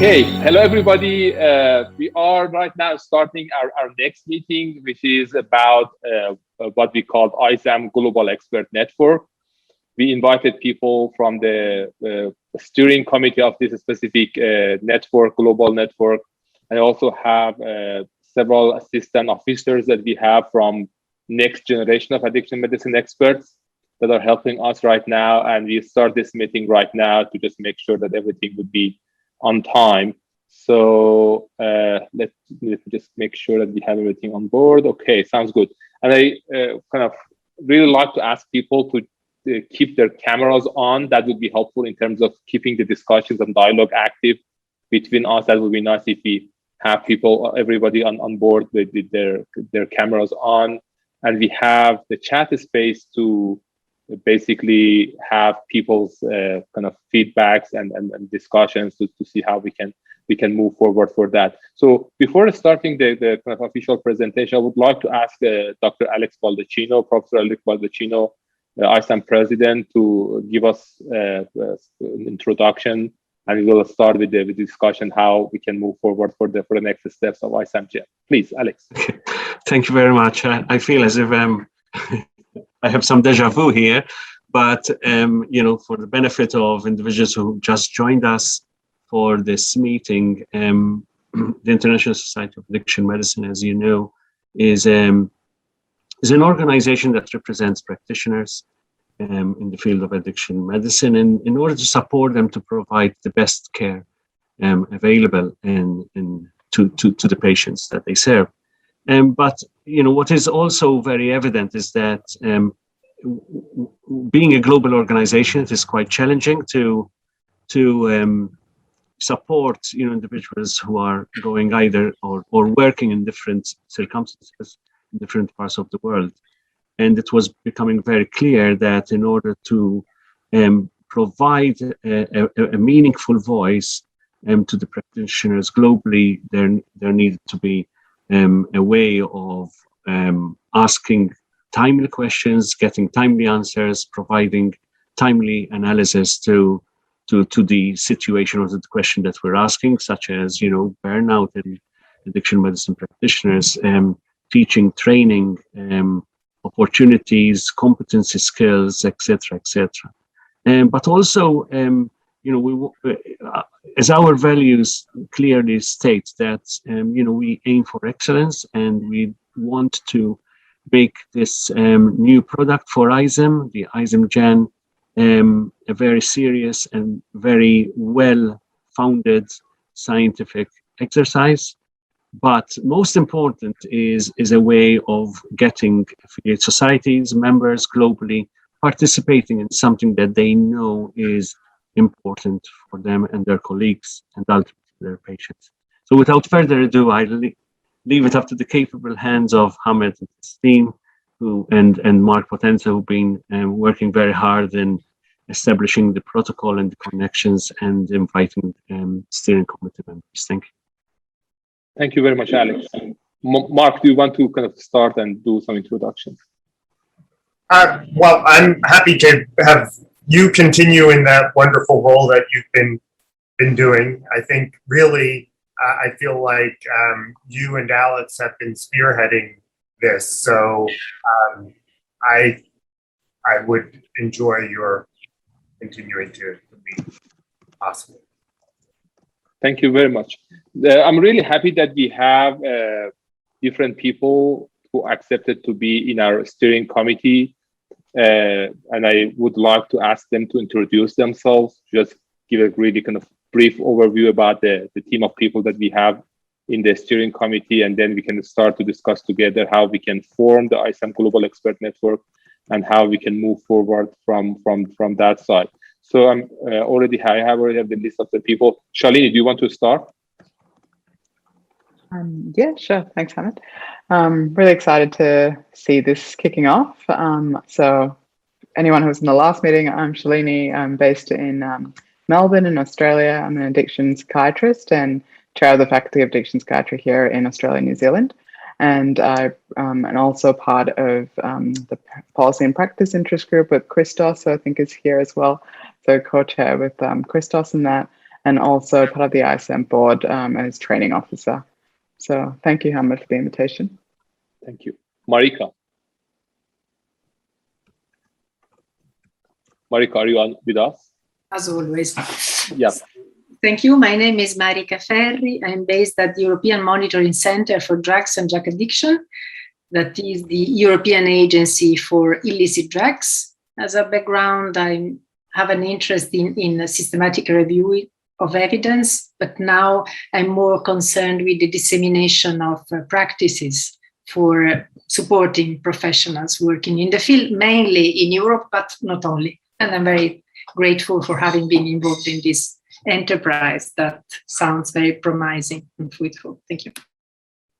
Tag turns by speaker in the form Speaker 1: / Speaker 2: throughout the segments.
Speaker 1: Okay, hello everybody. We are right now starting our next meeting, which is about what we call ISAM Global Expert Network. We invited people from the steering committee of this specific network, global network. I also have several assistant officers that we have from next generation of addiction medicine experts that are helping us right now. And we start this meeting right now to just make sure that everything would be on time. So let me just make sure that we have everything on board. Okay, sounds good. And I kind of really like to ask people to keep their cameras on. That would be helpful in terms of keeping the discussions and dialogue active between us. That would be nice if we have people, everybody on board with their cameras on. And we have the chat space to basically have people's kind of feedbacks and discussions to see how we can move forward for that. So before starting the kind of official presentation, I would like to ask Dr. Alex Baldacchino, Professor Alex Baldacchino, the ISAM president, to give us an introduction, and we will start with the discussion how we can move forward for the next steps of ISAM-GEN. Please, Alex.
Speaker 2: Thank you very much. I feel as if I have some deja vu here, but for the benefit of individuals who just joined us for this meeting, the International Society of Addiction Medicine, as you know, is an organization that represents practitioners in the field of addiction medicine, and in order to support them to provide the best care available to the patients that they serve. But what is also very evident is that being a global organization, it is quite challenging to support individuals who are going either or working in different circumstances in different parts of the world. And it was becoming very clear that in order to provide a meaningful voice to the practitioners globally, there needed to be a way of asking timely questions, getting timely answers, providing timely analysis to the situation or the question that we're asking, such as burnout in addiction medicine practitioners, teaching, training, opportunities, competency, skills, etc., etc. But also, as our values clearly state that we aim for excellence, and we want to make this new product for ISAM, the ISAM-GEN, a very serious and very well-founded scientific exercise. But most important is a way of getting affiliate societies, members globally participating in something that they know is important for them and their colleagues and ultimately their patients. So without further ado, I leave it up to the capable hands of Hamed and his team, and Mark Potenza, who've been working very hard in establishing the protocol and the connections and inviting steering committee members. Thank you.
Speaker 1: Thank you very much, Alex. Mark, do you want to kind of start and do some introductions?
Speaker 3: Well, I'm happy to have you continue in that wonderful role that you've been doing. I think really, I feel like you and Alex have been spearheading this. So I would enjoy your continuing to be possible.
Speaker 1: Thank you very much. I'm really happy that we have different people who accepted to be in our steering committee. And I would like to ask them to introduce themselves, just give a really kind of brief overview about the team of people that we have in the steering committee, and then we can start to discuss together how we can form the ISAM Global Expert Network and how we can move forward from that side. So I already have the list of the people. Shalini, do you want to start?
Speaker 4: Yeah, sure. Thanks, Hamed. Really excited to see this kicking off. So anyone who was in the last meeting, I'm Shalini. I'm based in Melbourne in Australia. I'm an addiction psychiatrist and chair of the Faculty of Addiction Psychiatry here in Australia and New Zealand. And I'm also part of the Policy and Practice Interest Group with Christos, who I think is here as well. So co-chair with Christos in that. and also part of the ISAM board as training officer. So thank you, Hamid, for the invitation.
Speaker 1: Thank you. Marika. Marika, are you on with us?
Speaker 5: As always.
Speaker 1: Yes.
Speaker 5: Thank you. My name is Marika Ferri. I'm based at the European Monitoring Center for Drugs and Drug Addiction. That is the European Agency for Illicit Drugs. As a background, I have an interest in a systematic review of evidence, but now I'm more concerned with the dissemination of practices for supporting professionals working in the field, mainly in Europe, but not only. And I'm very grateful for having been involved in this enterprise that sounds very promising and fruitful. Thank you.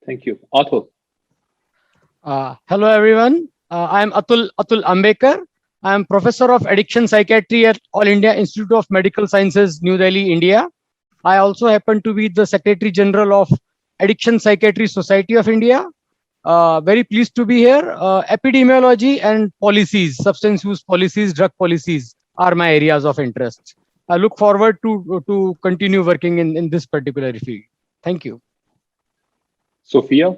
Speaker 1: Thank you. Atul.
Speaker 6: Hello, everyone. I'm Atul Ambekar. I'm Professor of Addiction Psychiatry at All India Institute of Medical Sciences, New Delhi, India. I also happen to be the Secretary General of Addiction Psychiatry Society of India. Very pleased to be here. Epidemiology and policies, substance use policies, drug policies are my areas of interest. I look forward to continue working in this particular field. Thank you.
Speaker 1: Sophia.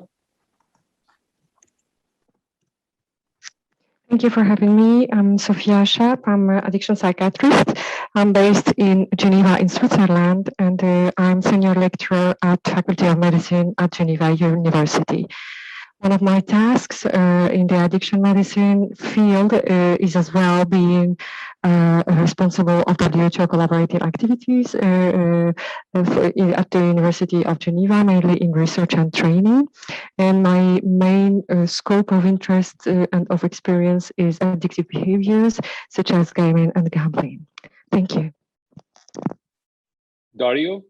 Speaker 7: Thank you for having me. I'm Sophia Shep. I'm an addiction psychiatrist. I'm based in Geneva in Switzerland, and I'm senior lecturer at Faculty of Medicine at Geneva University. One of my tasks in the addiction medicine field is as well being responsible of WHO collaborative activities at the University of Geneva, mainly in research and training. And my main scope of interest and of experience is addictive behaviors, such as gaming and gambling. Thank you.
Speaker 1: Dario.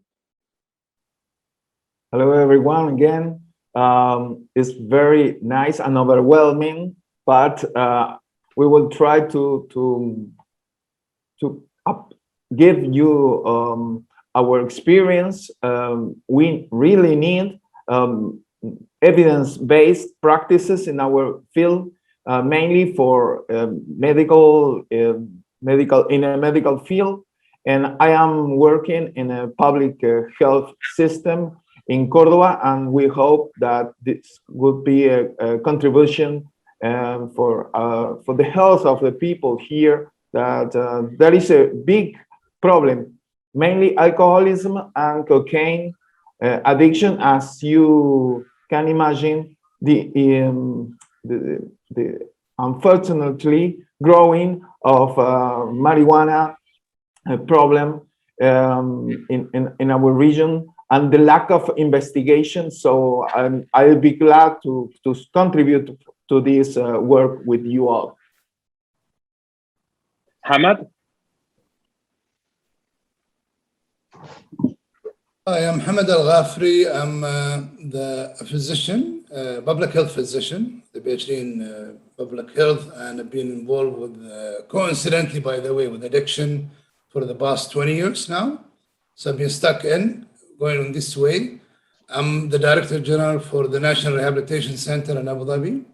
Speaker 8: Hello, everyone, again. It's very nice and overwhelming, but we will try to give you our experience. We really need evidence-based practices in our field, mainly for medical field. And I am working in a public health system in Córdoba, and we hope that this would be a contribution for the health of the people here. That there is a big problem, mainly alcoholism and cocaine addiction, as you can imagine. The unfortunately growing of marijuana problem in our region, and the lack of investigation. So I'll be glad to contribute to this work with you all.
Speaker 1: Hamad.
Speaker 9: Hi, I'm Hamad Al-Ghafri. I'm the physician, public health physician, the PhD in public health, and I've been involved with, coincidentally, by the way, with addiction for the past 20 years now. So I've been stuck in going on this way. I'm the Director General for the National Rehabilitation Center in Abu Dhabi.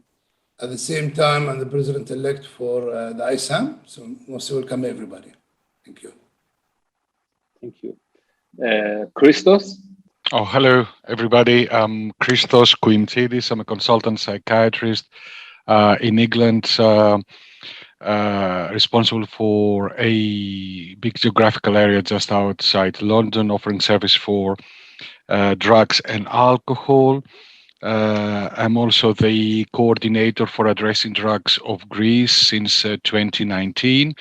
Speaker 9: At the same time, I'm the President-elect for the ISAM. So most welcome, everybody. Thank you.
Speaker 1: Thank you. Christos.
Speaker 10: Oh, hello, everybody. I'm Christos Kouimtsidis. I'm a consultant psychiatrist in England, responsible for a big geographical area just outside London, offering service for drugs and alcohol. I'm also the coordinator for addressing drugs of Greece since 2019.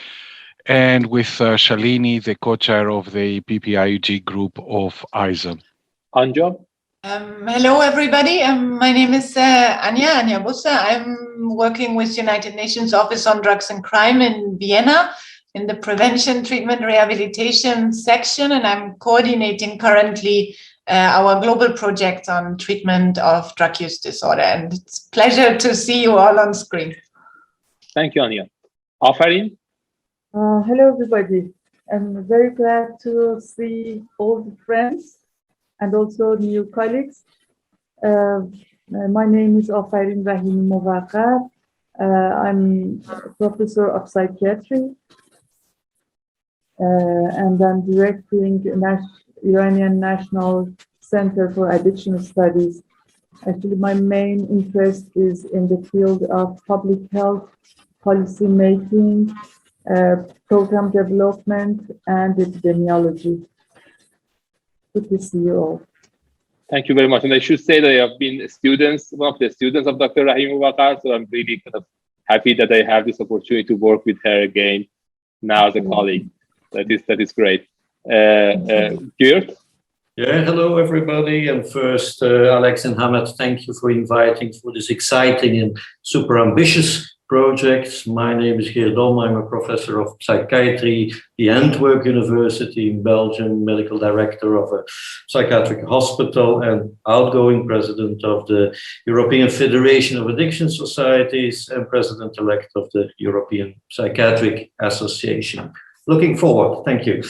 Speaker 10: And with Shalini, the co-chair of the PPIUG group of ISAM.
Speaker 1: Anja.
Speaker 11: Hello, everybody. My name is Anya Bussa. I'm working with United Nations Office on Drugs and Crime in Vienna in the Prevention, Treatment, Rehabilitation section, and I'm coordinating currently our global project on treatment of drug use disorder. And it's a pleasure to see you all on screen.
Speaker 1: Thank you, Anya. Afarin.
Speaker 12: Hello, everybody. I'm very glad to see all the friends and also new colleagues. My name is Afarin Rahim Movaqqar. I'm a professor of psychiatry. and then directing Iranian National Center for Addiction Studies. Actually, my main interest is in the field of public health, policy making, program development, and epidemiology. Good to see you all.
Speaker 1: Thank you very much. And I should say that I have been one of the students of Dr. Rahim Ubakar, so I'm really kind of happy that I have this opportunity to work with her again now as a colleague. That is great. Geert?
Speaker 13: Yeah, hello everybody. And first, Alex and Hamad, thank you for inviting for this exciting and super ambitious project. My name is Geert Dom. I'm a professor of psychiatry at the Antwerp University in Belgium, medical director of a psychiatric hospital, and outgoing president of the European Federation of Addiction Societies and president-elect of the European Psychiatric Association. Looking forward. Thank you.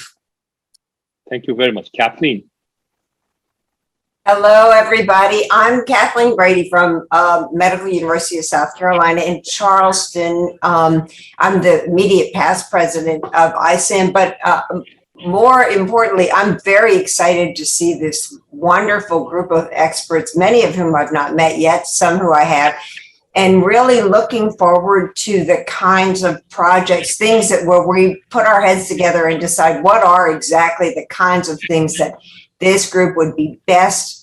Speaker 1: Thank you very much. Kathleen.
Speaker 14: Hello, everybody. I'm Kathleen Brady from Medical University of South Carolina in Charleston. I'm the immediate past president of ISAM, but more importantly, I'm very excited to see this wonderful group of experts, many of whom I've not met yet, some who I have, and really looking forward to the kinds of projects, things that where we put our heads together and decide what are exactly the kinds of things that this group would be best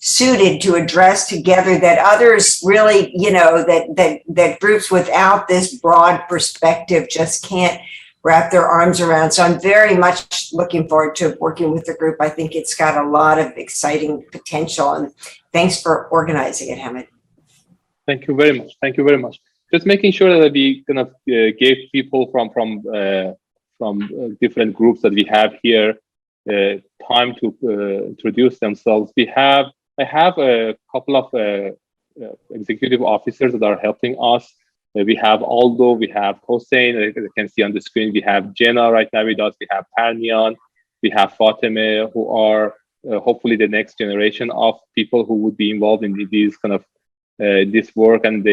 Speaker 14: suited to address together, that others really, that groups without this broad perspective just can't wrap their arms around. So I'm very much looking forward to working with the group. I think it's got a lot of exciting potential, and thanks for organizing it, Hamid.
Speaker 1: Thank you very much. Thank you very much. Just making sure that we kind of gave people from different groups that we have here time to introduce themselves. I have a couple of executive officers that are helping us. We have Aldo, we have Hossein, as you can see on the screen. We have Jenna right now with us. We have Panyan, we have Fateme, who are hopefully the next generation of people who would be involved in these kind of this work, and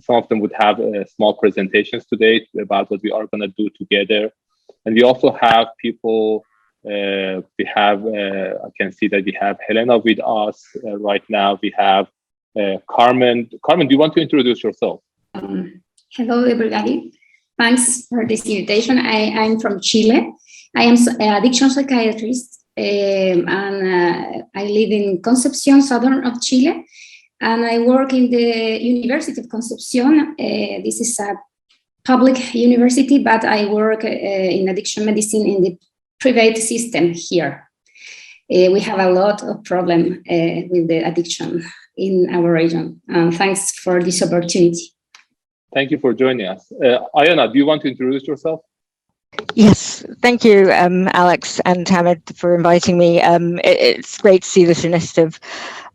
Speaker 1: some of them would have small presentations today about what we are going to do together. And we also have people. We have, I can see that we have Helena with us right now. We have Carmen. Carmen, do you want to introduce yourself?
Speaker 15: Hello, everybody. Thanks for this invitation. I'm from Chile. I am an addiction psychiatrist, and I live in Concepcion, southern of Chile. And I work in the University of Concepcion. This is a public university, but I work in addiction medicine in the private system here. We have a lot of problem with the addiction in our region. Thanks for this opportunity.
Speaker 1: Thank you for joining us. Ayana, do you want to introduce yourself?
Speaker 16: Yes, thank you, Alex and Hamid, for inviting me. It's great to see this initiative.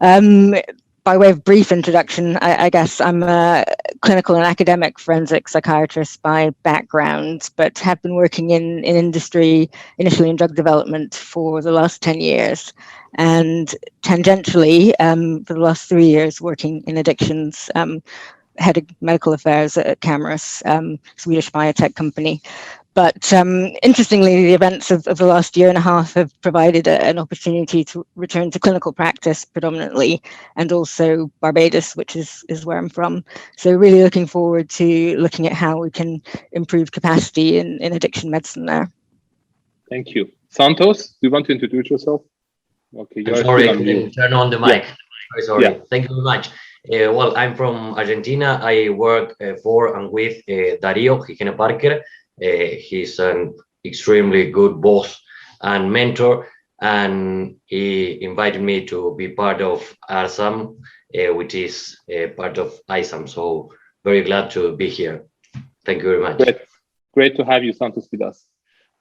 Speaker 16: By way of brief introduction, I guess I'm a clinical and academic forensic psychiatrist by background, but have been working in industry, initially in drug development for the last 10 years. And tangentially, for the last 3 years, working in addictions, head of medical affairs at Camurus, Swedish biotech company. But interestingly, the events of the last year and a half have provided an opportunity to return to clinical practice predominantly, and also Barbados, which is where I'm from. So really looking forward to looking at how we can improve capacity in addiction medicine there.
Speaker 1: Thank you. Santos, do you want to introduce yourself? Okay, you're
Speaker 17: sorry, I couldn't turn on the mic.
Speaker 1: Yeah.
Speaker 17: Sorry.
Speaker 1: Yeah.
Speaker 17: Thank you very much. Well, I'm from Argentina. I work for and with Darío Gijena Parker. He's an extremely good boss and mentor, and he invited me to be part of ARSAM, which is part of ISAM. So very glad to be here. Thank you very much.
Speaker 1: Great to have you, Santos, with us.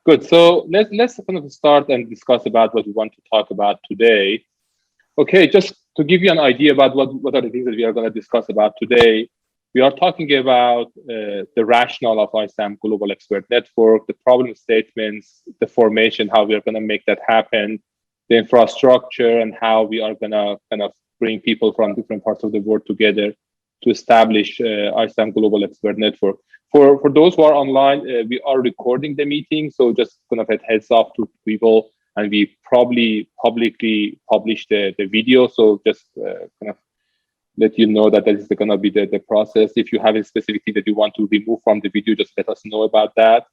Speaker 1: Good. So let's kind of start and discuss about what we want to talk about today. Okay, just to give you an idea about what are the things that we are going to discuss about today. We are talking about the rationale of ISAM Global Expert Network, the problem statements, the formation, how we are going to make that happen, the infrastructure, and how we are going to kind of bring people from different parts of the world together establish ISAM Global Expert Network. For those who are online, we are recording the meeting, so just kind of a heads up to people, and we probably publicly publish the video. So just kind of let you know that is going to be the process. If you have a specific thing that you want to remove from the video, just let us know about that.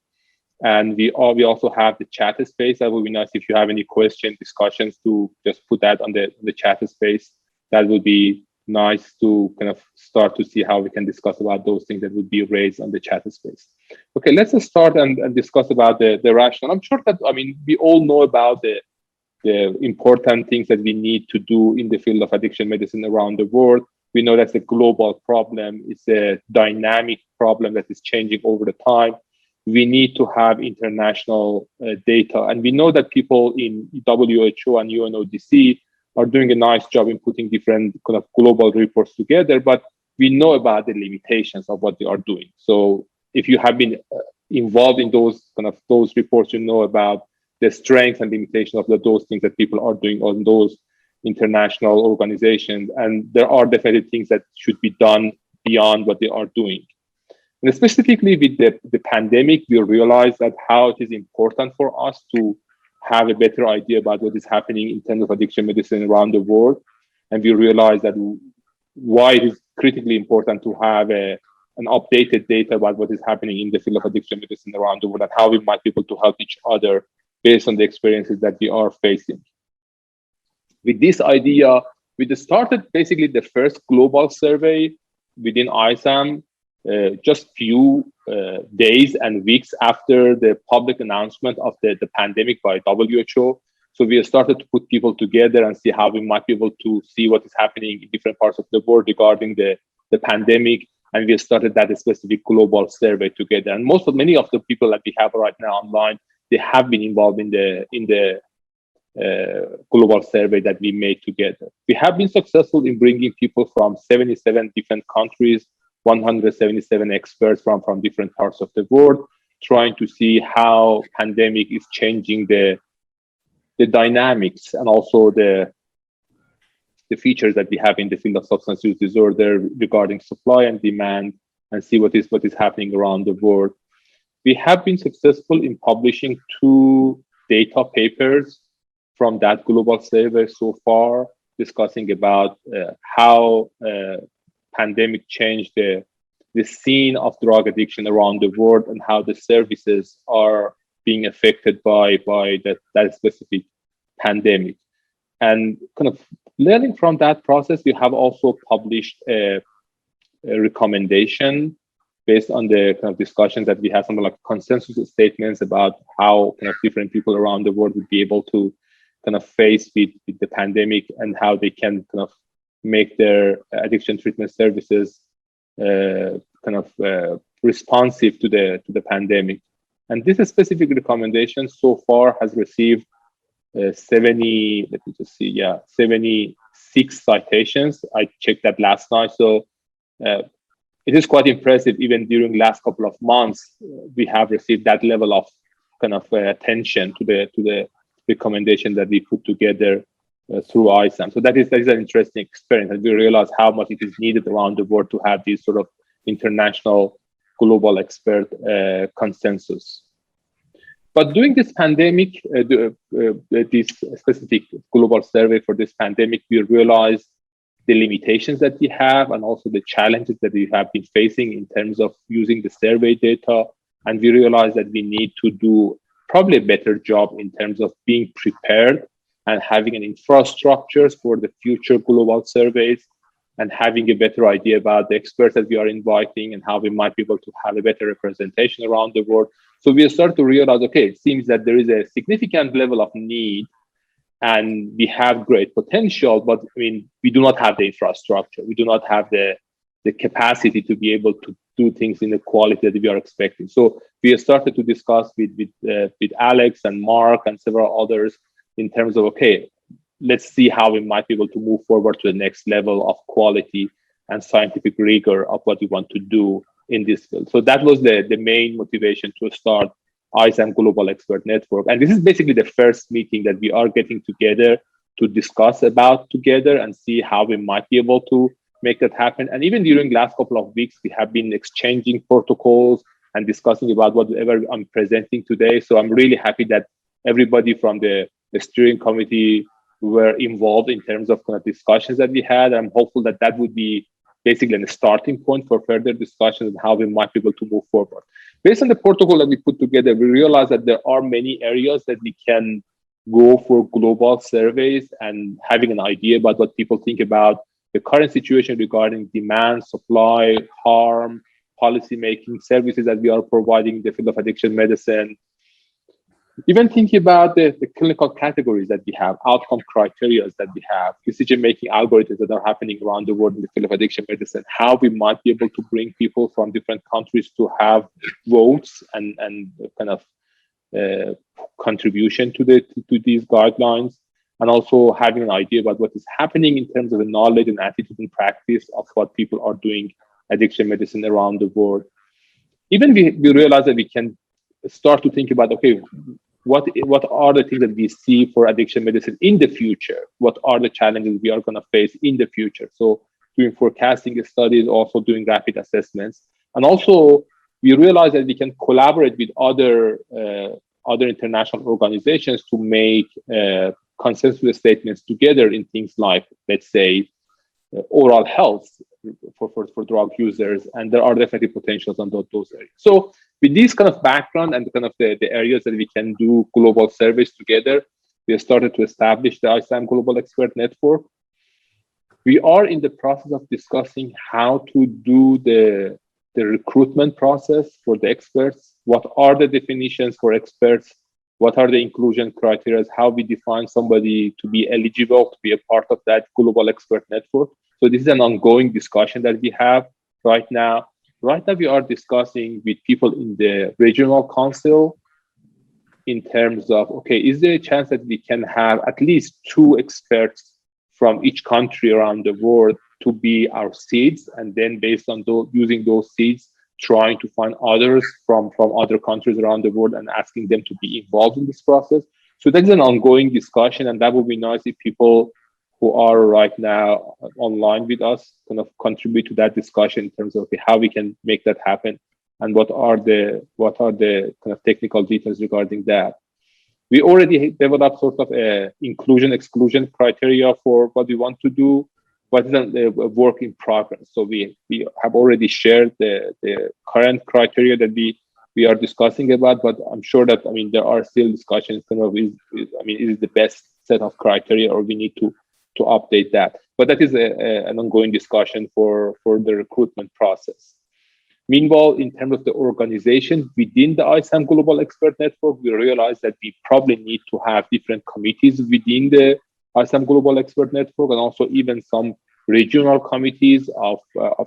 Speaker 1: And we also have the chat space. That would be nice if you have any questions, discussions, to just put that on the chat space. That would be nice to kind of start to see how we can discuss about those things that would be raised on the chat space. Okay, let's just start and discuss about the rationale. I'm sure that, I mean, we all know about the important things that we need to do in the field of addiction medicine around the world. We know that's a global problem. It's a dynamic problem that is changing over the time. We need to have international data. And we know that people in WHO and UNODC are doing a nice job in putting different kind of global reports together, but we know about the limitations of what they are doing. So if you have been involved in those reports, you know about the strengths and limitations of those things that people are doing on those international organizations. And there are definitely things that should be done beyond what they are doing. And specifically with the pandemic, we realize that how it is important for us to have a better idea about what is happening in terms of addiction medicine around the world. And we realize that why it is critically important to have an updated data about what is happening in the field of addiction medicine around the world, and how we might be able to help each other based on the experiences that we are facing. With this idea, we just started basically the first global survey within ISAM just few days and weeks after the public announcement of the pandemic by WHO. So we started to put people together and see how we might be able to see what is happening in different parts of the world regarding the pandemic. And we started that specific global survey together. And many of the people that we have right now online, they have been involved in the global survey that we made together. We have been successful in bringing people from 77 different countries, 177 experts from different parts of the world, trying to see how pandemic is changing the dynamics and also the features that we have in the field of substance use disorder regarding supply and demand, and see what is happening around the world. We have been successful in publishing 2 data papers from that global survey so far, discussing about how pandemic changed the scene of drug addiction around the world, and how the services are being affected by that specific pandemic. And kind of learning from that process, we have also published a recommendation based on the kind of discussions that we had, something like consensus statements about how kind of different people around the world would be able to kind of face with the pandemic, and how they can kind of make their addiction treatment services responsive to the pandemic. And this specific recommendation so far has received 76 citations. I checked that last night. So it is quite impressive. Even during last couple of months, we have received that level of kind of attention to the recommendation that we put together through ISAM. So that is an interesting experience, and we realize how much it is needed around the world to have these sort of international global expert consensus. But during this pandemic, this specific global survey for this pandemic, we realized the limitations that we have, and also the challenges that we have been facing in terms of using the survey data. And we realized that we need to do probably a better job in terms of being prepared and having an infrastructure for the future global surveys, and having a better idea about the experts that we are inviting, and how we might be able to have a better representation around the world. So we start to realize, okay, it seems that there is a significant level of need, and we have great potential, but I mean, we do not have the infrastructure. We do not have the capacity to be able to do things in the quality that we are expecting. So we have started to discuss with Alex and Mark and several others in terms of, okay, let's see how we might be able to move forward to the next level of quality and scientific rigor of what we want to do in this field. So that was the main motivation to start ISAM Global Expert Network. And this is basically the first meeting that we are getting together to discuss about together and see how we might be able to make that happen. And even during the last couple of weeks, we have been exchanging protocols and discussing about whatever I'm presenting today. So I'm really happy that everybody from the steering committee were involved in terms of kind of discussions that we had. I'm hopeful that that would be basically a starting point for further discussions on how we might be able to move forward. Based on the protocol that we put together, we realized that there are many areas that we can go for global surveys and having an idea about what people think about the current situation regarding demand, supply, harm, policy making, services that we are providing in the field of addiction medicine. Even thinking about the clinical categories that we have, outcome criteria that we have, decision-making algorithms that are happening around the world in the field of addiction medicine, how we might be able to bring people from different countries to have votes and kind of contribution to these guidelines, and also having an idea about what is happening in terms of the knowledge and attitude and practice of what people are doing addiction medicine around the world. Even we realize that we can start to think about, okay, what are the things that we see for addiction medicine in the future? What are the challenges we are going to face in the future? So doing forecasting studies, also doing rapid assessments. And also we realize that we can collaborate with other international organizations to make consensus statements together in things like, let's say, oral health for drug users, and there are definitely potentials on those areas. So with this kind of background and kind of the areas that we can do global surveys together, we have started to establish the ISAM Global Expert Network. We are in the process of discussing how to do the recruitment process for the experts. What are the definitions for experts? What are the inclusion criteria? How we define somebody to be eligible to be a part of that global expert network. So this is an ongoing discussion that we have right now. Right now, we are discussing with people in the regional council in terms of, okay, is there a chance that we can have at least 2 experts from each country around the world to be our seeds, and then based on using those seeds, trying to find others from other countries around the world and asking them to be involved in this process. So that is an ongoing discussion, and that would be nice if people who are right now online with us kind of contribute to that discussion in terms of how we can make that happen and what are the kind of technical details regarding that. We already developed sort of a inclusion-exclusion criteria for what we want to do, but it's a work in progress. So we have already shared the current criteria that we are discussing about, but I'm sure that, I mean, there are still discussions kind of is the best set of criteria, or we need to update that. But that is an ongoing discussion for the recruitment process. Meanwhile, in terms of the organization within the ISAM Global Expert Network, we realize that we probably need to have different committees within the ISAM Global Expert Network, and also even some regional committees of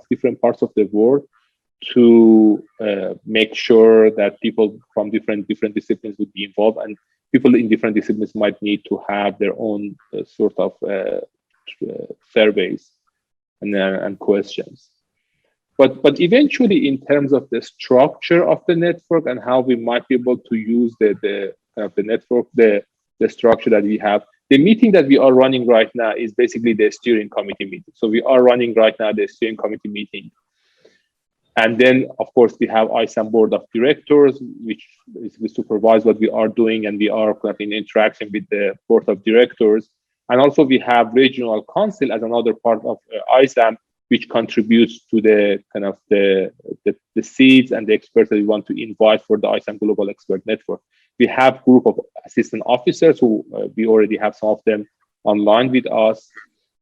Speaker 1: different parts of the world to make sure that people from different disciplines would be involved, and people in different disciplines might need to have their own sort of surveys and questions. But eventually, in terms of the structure of the network and how we might be able to use the network, the structure that we have, the meeting that we are running right now is basically the steering committee meeting. So we are running right now the steering committee meeting. And then, of course, we have ISAM board of directors, which basically supervise what we are doing, and we are kind of in interaction with the board of directors. And also we have regional council as another part of ISAM, which contributes to the kind of the seeds and the experts that we want to invite for the ISAM Global Expert Network. We have a group of assistant officers who we already have some of them online with us.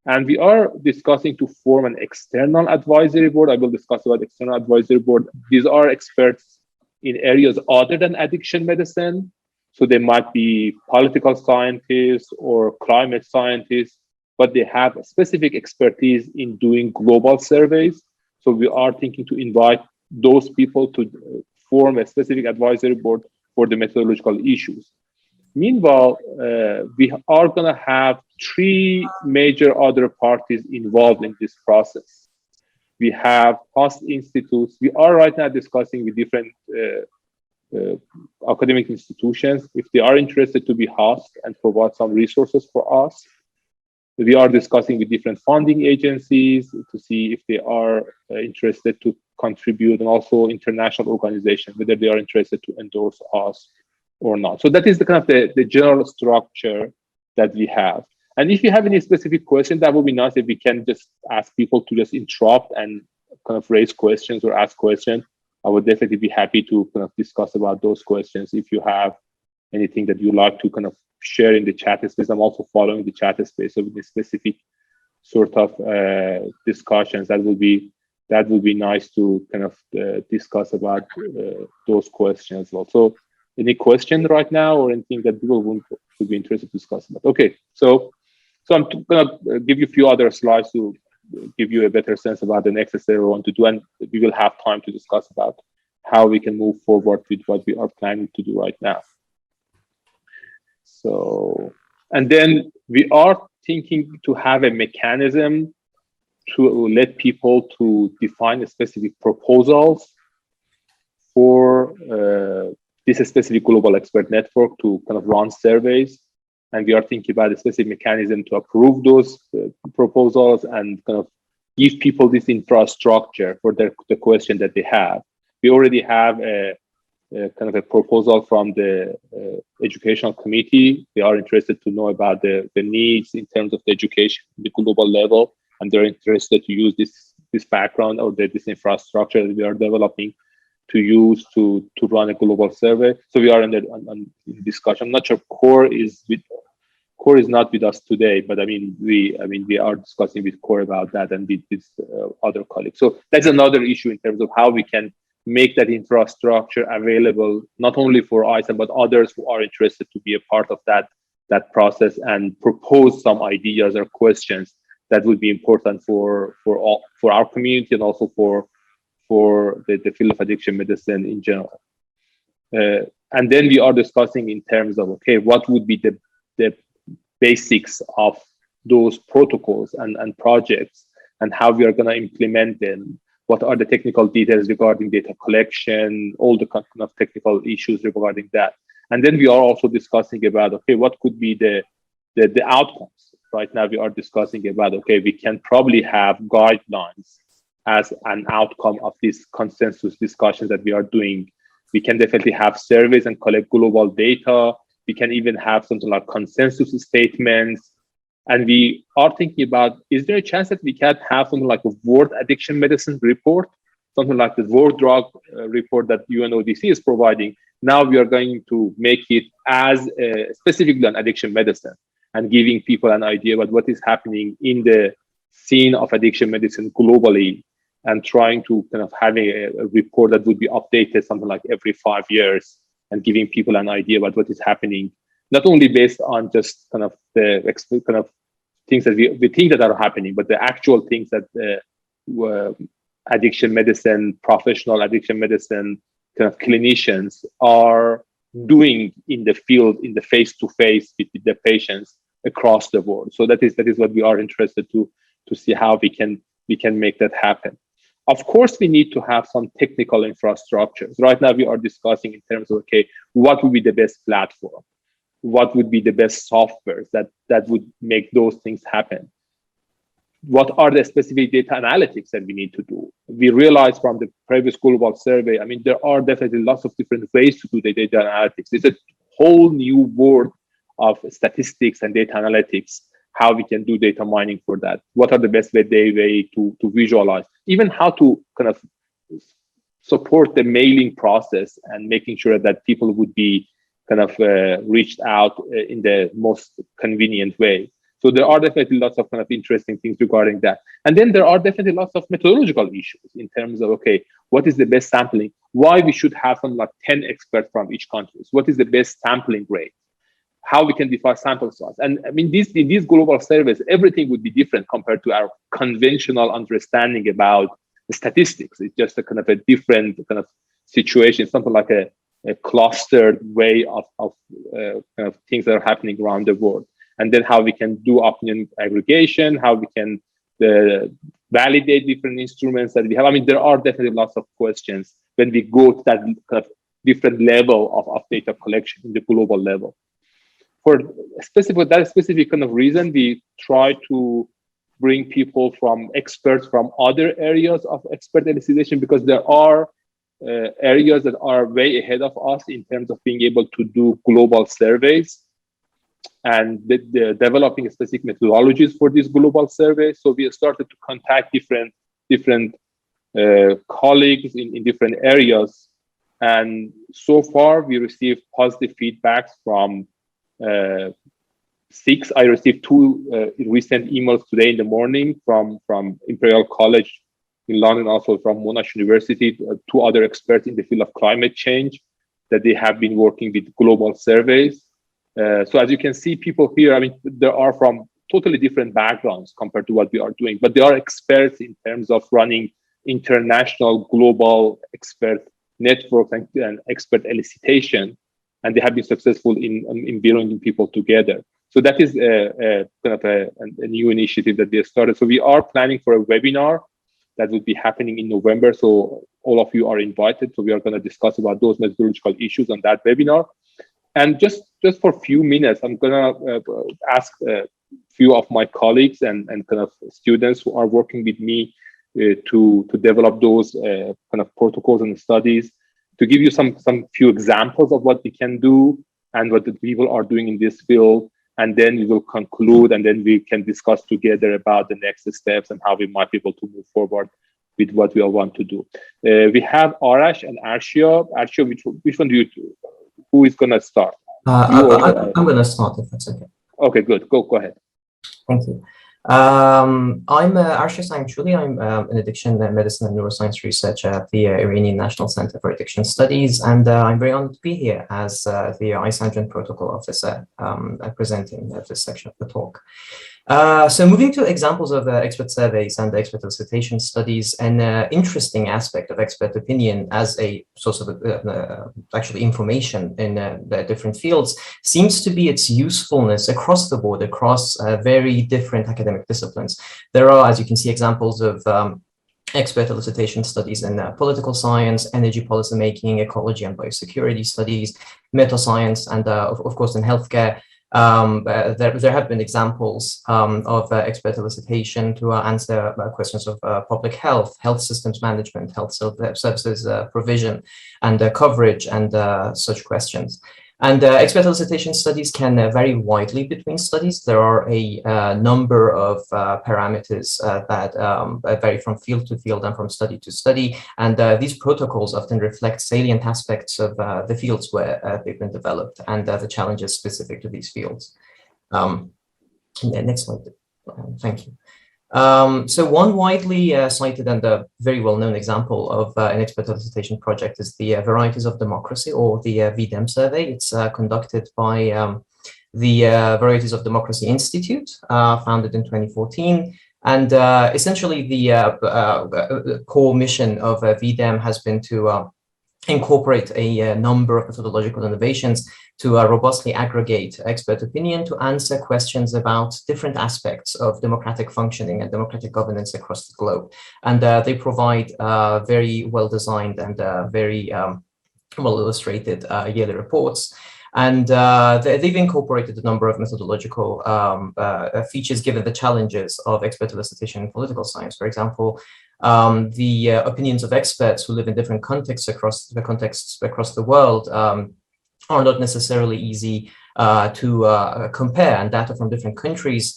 Speaker 1: And we are discussing to form an external advisory board. I will discuss about external advisory board. These are experts in areas other than addiction medicine. So they might be political scientists or climate scientists, but they have specific expertise in doing global surveys. So we are thinking to invite those people to form a specific advisory board for the methodological issues. Meanwhile, we are going to have 3 major other parties involved in this process. We have host institutes. We are right now discussing with different academic institutions if they are interested to be host and provide some resources for us. We are discussing with different funding agencies to see if they are interested to contribute, and also international organizations, whether they are interested to endorse us or not. So that is the kind of the general structure that we have. And if you have any specific question, that would be nice if we can just ask people to just interrupt and kind of raise questions or ask questions. I would definitely be happy to kind of discuss about those questions. If you have anything that you like to kind of share in the chat space, I'm also following the chat space. So with the specific sort of discussions, that would be nice to kind of discuss about those questions. Also, any question right now or anything that people would be interested to discuss about? Okay, so I'm gonna give you a few other slides to give you a better sense about the next step we want to do, and we will have time to discuss about how we can move forward with what we are planning to do right now. So, and then we are thinking to have a mechanism to let people to define a specific proposals for this specific global expert network to kind of run surveys. And we are thinking about a specific mechanism to approve those proposals and kind of give people this infrastructure for the question that they have. We already have a kind of a proposal from the educational committee. They are interested to know about the needs in terms of the education at the global level, and they're interested to use this background or this infrastructure that we are developing to use to run a global survey. So we are in discussion. I'm not sure Core is not with us today, but I mean we are discussing with Core about that and with other colleagues. So that's another issue in terms of how we can make that infrastructure available not only for ISAM but others who are interested to be a part of that process and propose some ideas or questions that would be important for our community and also for the field of addiction medicine in general. And then we are discussing in terms of, okay, what would be the basics of those protocols and projects and how we are going to implement them. What are the technical details regarding data collection, all the kind of technical issues regarding that. And then we are also discussing about, okay, what could be the outcomes. Right now we are discussing about, okay, we can probably have guidelines as an outcome of these consensus discussions that we are doing. We can definitely have surveys and collect global data. We can even have something like consensus statements. And we are thinking about, is there a chance that we can have something like a World Addiction Medicine report, something like the World Drug report that UNODC is providing? Now we are going to make it as specifically on addiction medicine and giving people an idea about what is happening in the scene of addiction medicine globally, and trying to kind of have a report that would be updated something like every 5 years and giving people an idea about what is happening, not only based on just kind of the kind of things that we think that are happening, but the actual things that addiction medicine, professional addiction medicine kind of clinicians are doing in the field, in the face-to-face with the patients across the board. So that is what we are interested to see how we can make that happen. Of course, we need to have some technical infrastructures. Right now, we are discussing in terms of, okay, what would be the best platform? What would be the best software that would make those things happen? What are the specific data analytics that we need to do? We realized from the previous global survey, I mean, there are definitely lots of different ways to do the data analytics. It's a whole new world of statistics and data analytics, how we can do data mining for that. What are the best way to visualize, even how to kind of support the mailing process and making sure that people would be kind of reached out in the most convenient way. So there are definitely lots of kind of interesting things regarding that. And then there are definitely lots of methodological issues in terms of, okay, what is the best sampling? Why we should have something like 10 experts from each country? What is the best sampling rate? How we can define sample size? And I mean, in these global surveys, everything would be different compared to our conventional understanding about the statistics. It's just a kind of a different kind of situation, something like a clustered way of kind of things that are happening around the world. And then how we can do opinion aggregation, how we can validate different instruments that we have. I mean, there are definitely lots of questions when we go to that kind of different level of data collection in the global level. for that specific kind of reason, we try to bring people from experts from other areas of expert elucidation, because there are areas that are way ahead of us in terms of being able to do global surveys and developing specific methodologies for these global surveys. So we started to contact different colleagues in different areas. And so far, we received positive feedbacks from 6. I received 2 recent emails today in the morning from Imperial College in London, also from Monash University, 2 other experts in the field of climate change, that they have been working with global surveys. So as you can see, people here, I mean, there are from totally different backgrounds compared to what we are doing, but they are experts in terms of running international global expert networks and expert elicitation, and they have been successful in bringing people together. So that is kind of a new initiative that they started. So we are planning for a webinar that will be happening in November. So all of you are invited. So we are going to discuss about those methodological issues on that webinar. And just for a few minutes, I'm going to ask a few of my colleagues and kind of students who are working with me to develop those kind of protocols and studies, to give you some few examples of what we can do and what the people are doing in this field. And then we will conclude, and then we can discuss together about the next steps and how we might be able to move forward with what we all want to do. We have Arash and Arshia. Arshia, which one do you do? Who is going to start?
Speaker 18: I'm going to start, if that's okay.
Speaker 1: Okay, good. Go ahead.
Speaker 18: Thank you. I'm Arshia Sangchuli. I'm an addiction medicine and neuroscience researcher at the Iranian National Center for Addiction Studies, and I'm very honored to be here as the ISAM-GEN protocol officer presenting this section of the talk. So moving to examples of expert surveys and expert elicitation studies, an interesting aspect of expert opinion as a source of actually information in the different fields seems to be its usefulness across the board, across very different academic disciplines. There are, as you can see, examples of expert elicitation studies in political science, energy policy making, ecology and biosecurity studies, meta science, and of course in healthcare. There have been examples of expert elicitation to answer questions of public health, health systems management, health services provision, and coverage, and such questions. And expert elicitation studies can vary widely between studies. There are a number of parameters that vary from field to field and from study to study. And these protocols often reflect salient aspects of the fields where they've been developed and the challenges specific to these fields. Next slide. Thank you. So one widely cited and very well-known example of an expert elicitation project is the Varieties of Democracy, or the V-Dem survey. It's conducted by the Varieties of Democracy Institute, founded in 2014. And essentially the core mission of V-Dem has been to incorporate a number of methodological innovations to robustly aggregate expert opinion to answer questions about different aspects of democratic functioning and democratic governance across the globe. And they provide very well-designed and very well-illustrated yearly reports. And they've incorporated a number of methodological features given the challenges of expert elicitation in political science. For example, the opinions of experts who live in different contexts across the world are not necessarily easy to compare, and data from different countries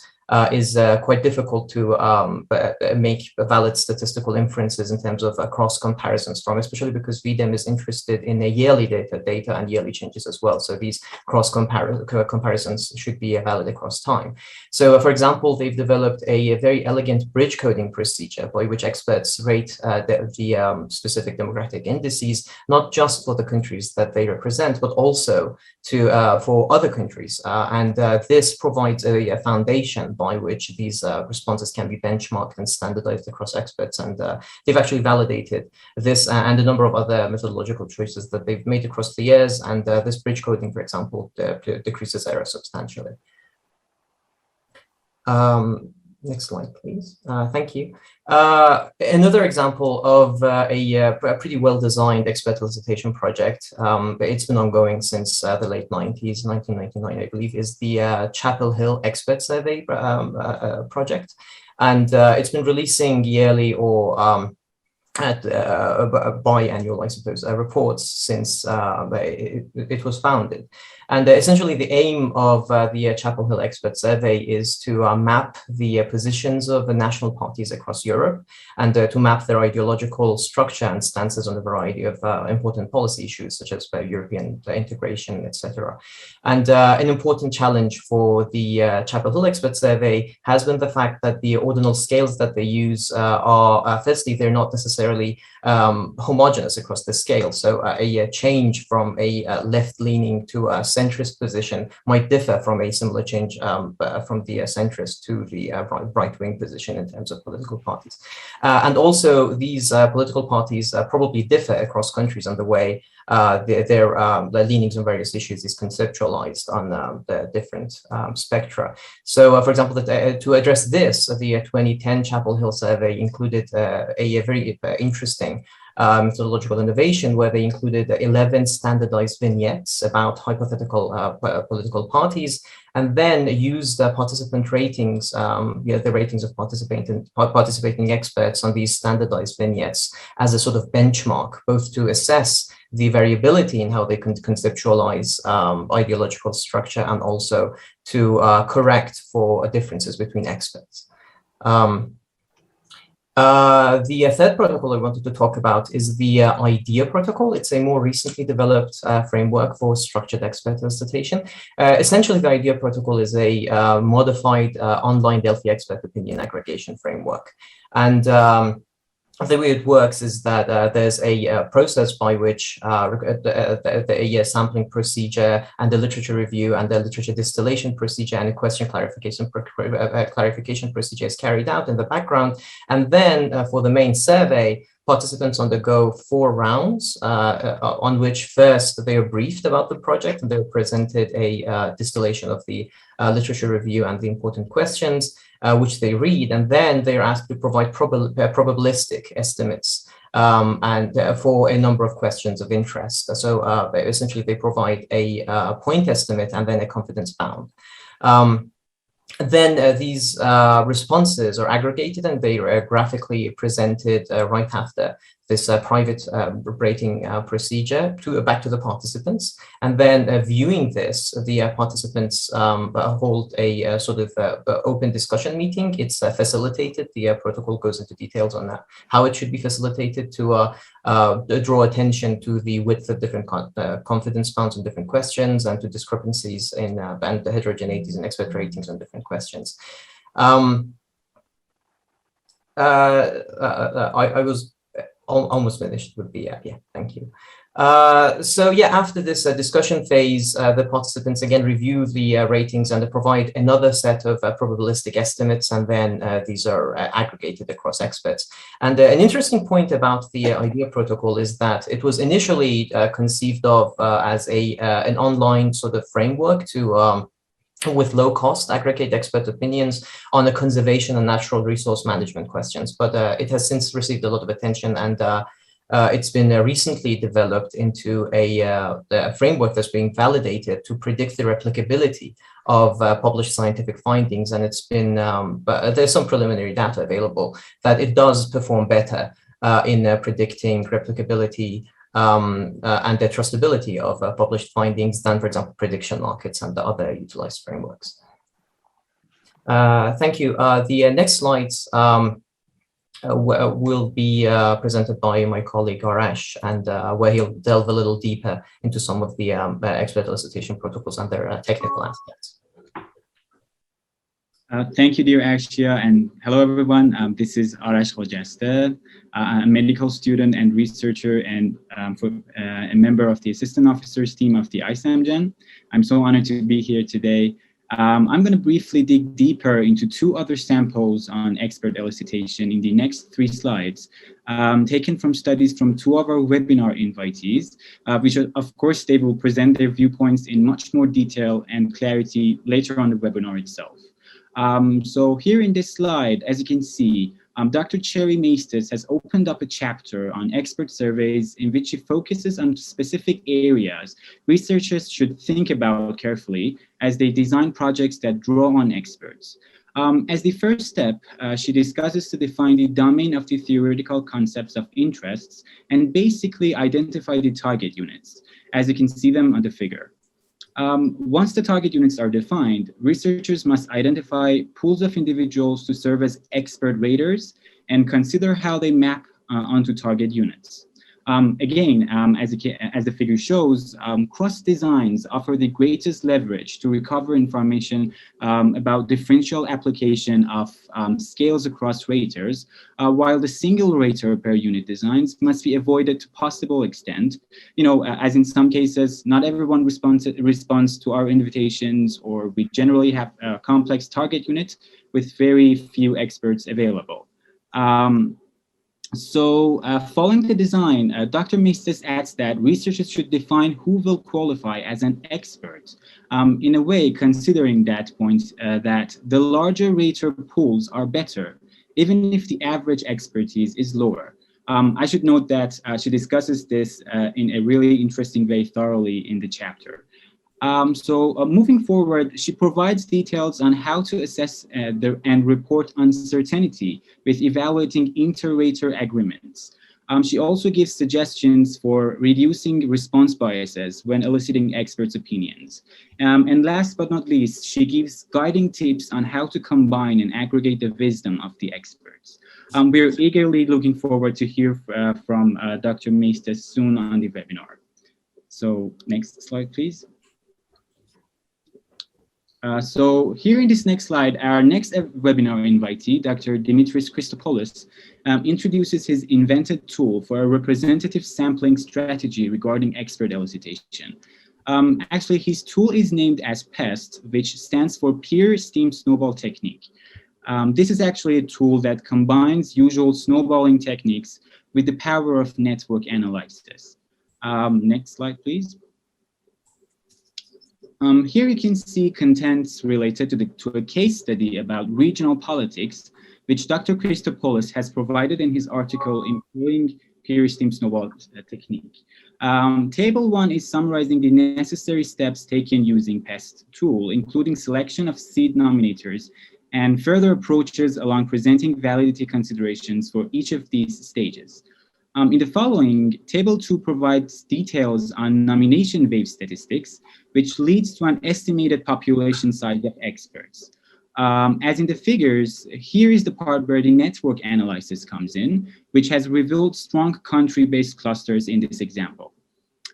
Speaker 18: is quite difficult to make valid statistical inferences in terms of cross comparisons from, especially because V-Dem is interested in a yearly data and yearly changes as well. So these cross comparisons should be valid across time. So for example, they've developed a very elegant bridge coding procedure by which experts rate the specific demographic indices, not just for the countries that they represent, but also for other countries. And this provides a foundation by which these responses can be benchmarked and standardized across experts. And they've actually validated this and a number of other methodological choices that they've made across the years. And this bridge coding, for example, decreases error substantially. Next slide, please. Thank you. Another example of a pretty well-designed expert elicitation project, it's been ongoing since the late 90s, 1999, I believe, is the Chapel Hill Expert Survey project. And it's been releasing yearly or biannual, I suppose, reports since it was founded. And essentially the aim of the Chapel Hill Expert Survey is to map the positions of the national parties across Europe and to map their ideological structure and stances on a variety of important policy issues, such as European integration, etc. And an important challenge for the Chapel Hill Expert Survey has been the fact that the ordinal scales that they use are, firstly, they're not necessarily homogeneous across the scale. So a change from a left-leaning to a centrist position might differ from a similar change from the centrist to the right-wing position in terms of political parties. And also these political parties probably differ across countries on the way their leanings on various issues is conceptualized on the different spectra. So, for example, to address this, the 2010 Chapel Hill survey included a very interesting methodological innovation where they included 11 standardized vignettes about hypothetical political parties, and then used participant ratings, the ratings of participating experts on these standardized vignettes as a sort of benchmark, both to assess the variability in how they can conceptualize ideological structure and also to correct for differences between experts. The third protocol I wanted to talk about is the IDEA protocol. It's a more recently developed framework for structured expert elicitation. Essentially, the IDEA protocol is a modified online Delphi expert opinion aggregation framework. And the way it works is that there's a process by which a sampling procedure and the literature review and the literature distillation procedure and a question clarification procedure is carried out in the background. And then for the main survey, participants undergo 4 rounds on which first they are briefed about the project and they're presented a distillation of the literature review and the important questions, which they read, and then they're asked to provide probabilistic estimates and for a number of questions of interest. So essentially they provide a point estimate and then a confidence bound. Then these responses are aggregated and they are graphically presented right after this private rating procedure back to the participants. And then viewing this, the participants hold a sort of open discussion meeting. It's facilitated. The protocol goes into details on how it should be facilitated to draw attention to the width of different confidence bounds on different questions and to discrepancies in and the heterogeneities in expert ratings on different questions. I was almost finished would be, yeah, thank you. So yeah, after this discussion phase, the participants again review the ratings and they provide another set of probabilistic estimates, and then these are aggregated across experts. And an interesting point about the IDEA protocol is that it was initially conceived of as an online sort of framework to with low cost aggregate expert opinions on the conservation and natural resource management questions, but it has since received a lot of attention, and it's been recently developed into a framework that's being validated to predict the replicability of published scientific findings. And it's been, but there's some preliminary data available that it does perform better in predicting replicability and the trustability of published findings than, for example, prediction markets and the other utilized frameworks. Thank you. The next slides will be presented by my colleague Arash, and where he'll delve a little deeper into some of the expert elicitation protocols and their technical aspects.
Speaker 19: Thank you, dear Ashia, and hello everyone. This is Arash Hojeste. I'm a medical student and researcher and a member of the assistant officers team of the ISAM-GEN. I'm so honored to be here today. I'm going to briefly dig deeper into 2 other samples on expert elicitation in the next 3 slides, taken from studies from 2 of our webinar invitees, which of course they will present their viewpoints in much more detail and clarity later on the webinar itself. So here in this slide, as you can see, Dr. Cherry Maestas has opened up a chapter on expert surveys in which she focuses on specific areas researchers should think about carefully as they design projects that draw on experts. As the first step, she discusses to define the domain of the theoretical concepts of interests and basically identify the target units, as you can see them on the figure. Once the target units are defined, researchers must identify pools of individuals to serve as expert raters and consider how they map onto target units. Again, as the figure shows, cross designs offer the greatest leverage to recover information about differential application of scales across raters, while the single rater per unit designs must be avoided to possible extent. As in some cases, not everyone responds to our invitations, or we generally have a complex target unit with very few experts available. Following the design, Dr. Maestas adds that researchers should define who will qualify as an expert. In a way, considering that point, that the larger rater pools are better, even if the average expertise is lower. I should note that she discusses this in a really interesting way thoroughly in the chapter. Moving forward, she provides details on how to assess and report uncertainty with evaluating inter-rater agreements. She also gives suggestions for reducing response biases when eliciting experts' opinions. And last but not least, she gives guiding tips on how to combine and aggregate the wisdom of the experts. We're eagerly looking forward to hear from Dr. Maestas soon on the webinar. So next slide, please. So here in this next slide, our next webinar invitee, Dr. Dimitris Christopoulos, introduces his invented tool for a representative sampling strategy regarding expert elicitation. Actually, his tool is named as PEST, which stands for Peer Steam Snowball Technique. This is actually a tool that combines usual snowballing techniques with the power of network analysis. Next slide, please. Here you can see contents related to a case study about regional politics, which Dr. Christopoulos has provided in his article Employing Peer Steam Snowball Technique. Table 1 is summarizing the necessary steps taken using PEST tool, including selection of seed nominators and further approaches along presenting validity considerations for each of these stages. In the following, Table 2 provides details on nomination wave statistics, which leads to an estimated population size of experts. As in the figures, here is the part where the network analysis comes in, which has revealed strong country-based clusters in this example.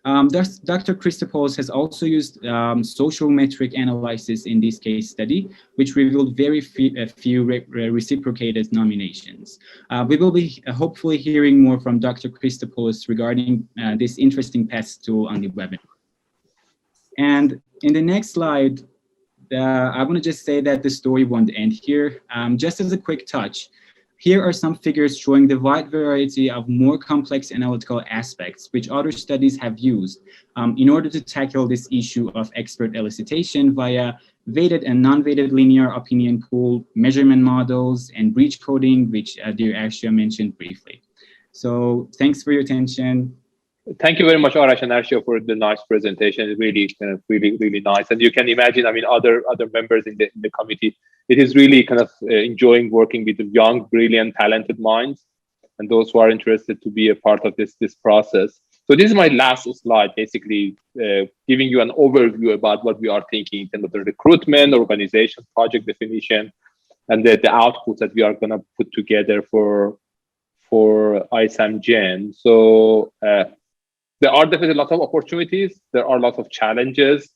Speaker 19: Dr. Christopoulos has also used social metric analysis in this case study, which revealed very few reciprocated nominations. We will be hopefully hearing more from Dr. Christopoulos regarding this interesting PEST tool on the webinar. And in the next slide, I want to just say that the story won't end here. Just as a quick touch, here are some figures showing the wide variety of more complex analytical aspects which other studies have used in order to tackle this issue of expert elicitation via weighted and non-weighted linear opinion pool, measurement models, and breach coding, which dear Arshia mentioned briefly. So thanks for your attention.
Speaker 1: Thank you very much, Arash and Arshia, for the nice presentation. It's really nice. And you can imagine, I mean, other members in the committee, it is really kind of enjoying working with young, brilliant, talented minds, and those who are interested to be a part of this process. So this is my last slide, basically giving you an overview about what we are thinking in terms of the recruitment, organization, project definition, and the outputs that we are going to put together for ISAM-GEN. So there are definitely lots of opportunities. There are lots of challenges.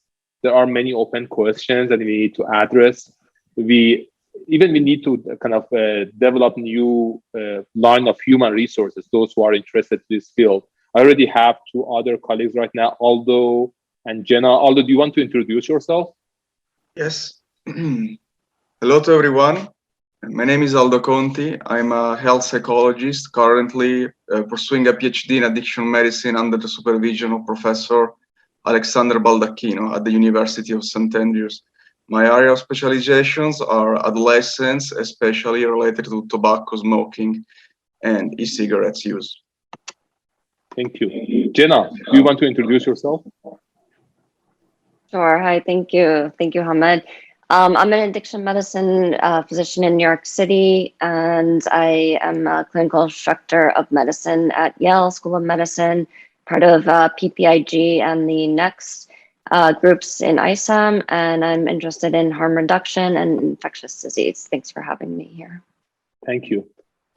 Speaker 1: There are many open questions that we need to address. We need to kind of develop new line of human resources, those who are interested in this field. I already have two other colleagues right now, Aldo and Jenna. Aldo, do you want to introduce yourself?
Speaker 20: Yes. Hello to everyone. My name is Aldo Conti. I'm a health psychologist, currently pursuing a PhD in addiction medicine under the supervision of Professor Alexander Baldacchino at the University of St. Andrews. My area of specializations are adolescents, especially related to tobacco smoking and e-cigarettes use.
Speaker 1: Thank you. Jenna, do you want to introduce yourself?
Speaker 21: Sure. Hi. Thank you. Thank you, Hamid. I'm an addiction medicine physician in New York City, and I am a clinical instructor of medicine at Yale School of Medicine, part of PPIG and the NEXT groups in ISAM, and I'm interested in harm reduction and infectious disease. Thanks for having me here.
Speaker 1: Thank you.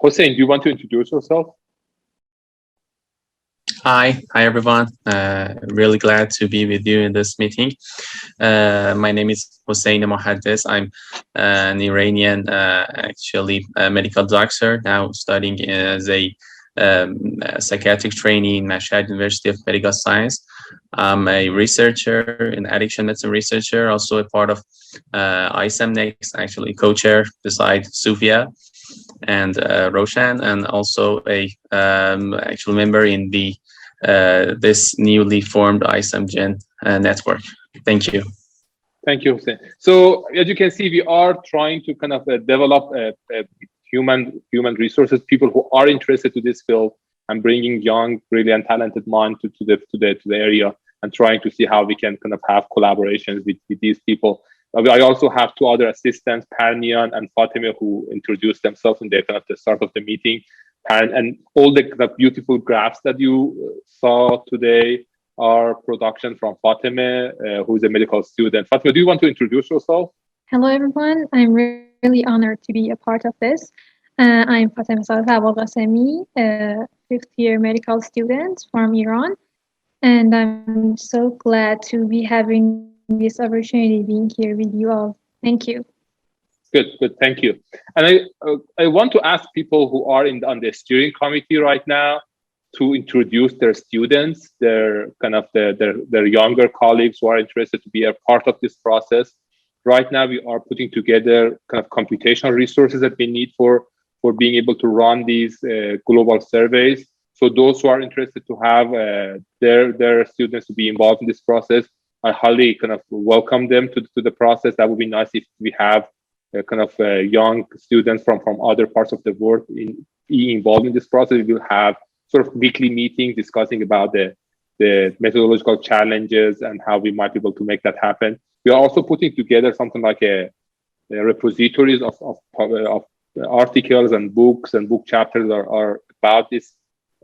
Speaker 1: Hossein, do you want to introduce yourself?
Speaker 22: Hi everyone. Really glad to be with you in this meeting. My name is Hossein Mohaddes. I'm an Iranian, medical doctor, now studying as a psychiatric trainee in Mashhad University of Medical Science. I'm a researcher, an addiction medicine researcher, also a part of ISAM Next, actually co-chair beside Sufia and Roshan, and also a actual member in the this newly formed ISAM-GEN network. Thank you.
Speaker 1: Thank you, Hussein. So as you can see, we are trying to kind of develop human resources, people who are interested to this field, and bringing young, brilliant, talented minds to the area, and trying to see how we can kind of have collaborations with these people. I also have two other assistants, Parnian and Fatima, who introduced themselves in the kind of the start of the meeting. And all the kind of beautiful graphs that you saw today are production from Fatima, who is a medical student. Fatima, do you want to introduce yourself?
Speaker 23: Hello, everyone. I'm really honored to be a part of this. I'm Fatima Al-Qasemi, a fifth-year medical student from Iran, and I'm so glad to be having this opportunity being here with you all. Thank you.
Speaker 1: Good, thank you. And I want to ask people who are on the steering committee right now to introduce their students, their younger colleagues who are interested to be a part of this process. Right now, we are putting together kind of computational resources that we need for being able to run these global surveys. So those who are interested to have their students to be involved in this process, I highly kind of welcome them to the process. That would be nice if we have young students from other parts of the world involved in this process. We will have sort of weekly meetings discussing about the methodological challenges and how we might be able to make that happen. We are also putting together something like a repositories of articles and books and book chapters are about this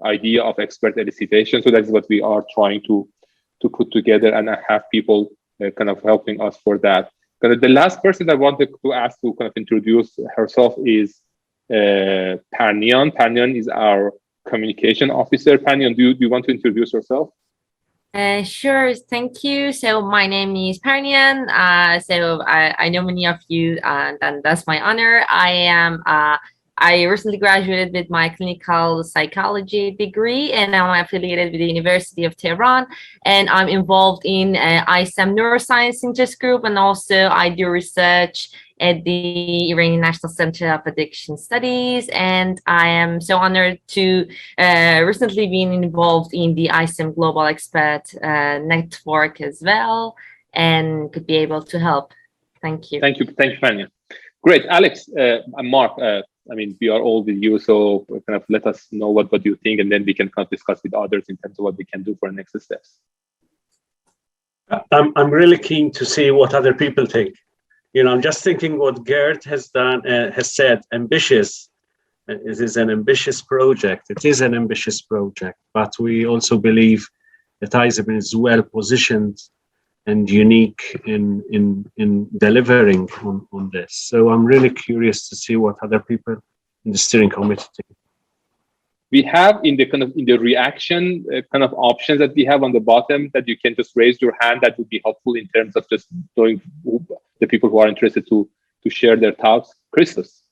Speaker 1: idea of expert elicitation. So that's what we are trying to put together, and have people kind of helping us for that. The last person I wanted to ask to kind of introduce herself is Parnian. Parnian is our communication officer. Parnian, do you want to introduce yourself?
Speaker 24: Sure, thank you. So my name is Parnian. So I know many of you, and that's my honor. I recently graduated with my clinical psychology degree, and I'm affiliated with the University of Tehran, and I'm involved in ISAM neuroscience interest group, and also I do research at the Iranian National Center of Addiction Studies, and I am so honored to recently being involved in the ISAM Global Expert Network as well, and could be able to help. Thank you.
Speaker 1: Thank you, Parnian. Great, Alex and Mark. I mean, we are all with you, so kind of let us know what you think, and then we can kind of discuss with others in terms of what we can do for the next steps.
Speaker 25: I'm really keen to see what other people think. I'm just thinking what Gert has said, ambitious. It is an ambitious project.
Speaker 2: It is an ambitious project, but we also believe that ISAM is well positioned and unique in delivering on this. So I'm really curious to see what other people in the steering committee think.
Speaker 1: We have in the reaction kind of options that we have on the bottom that you can just raise your hand. That would be helpful in terms of just knowing the people who are interested to share their thoughts. Christos.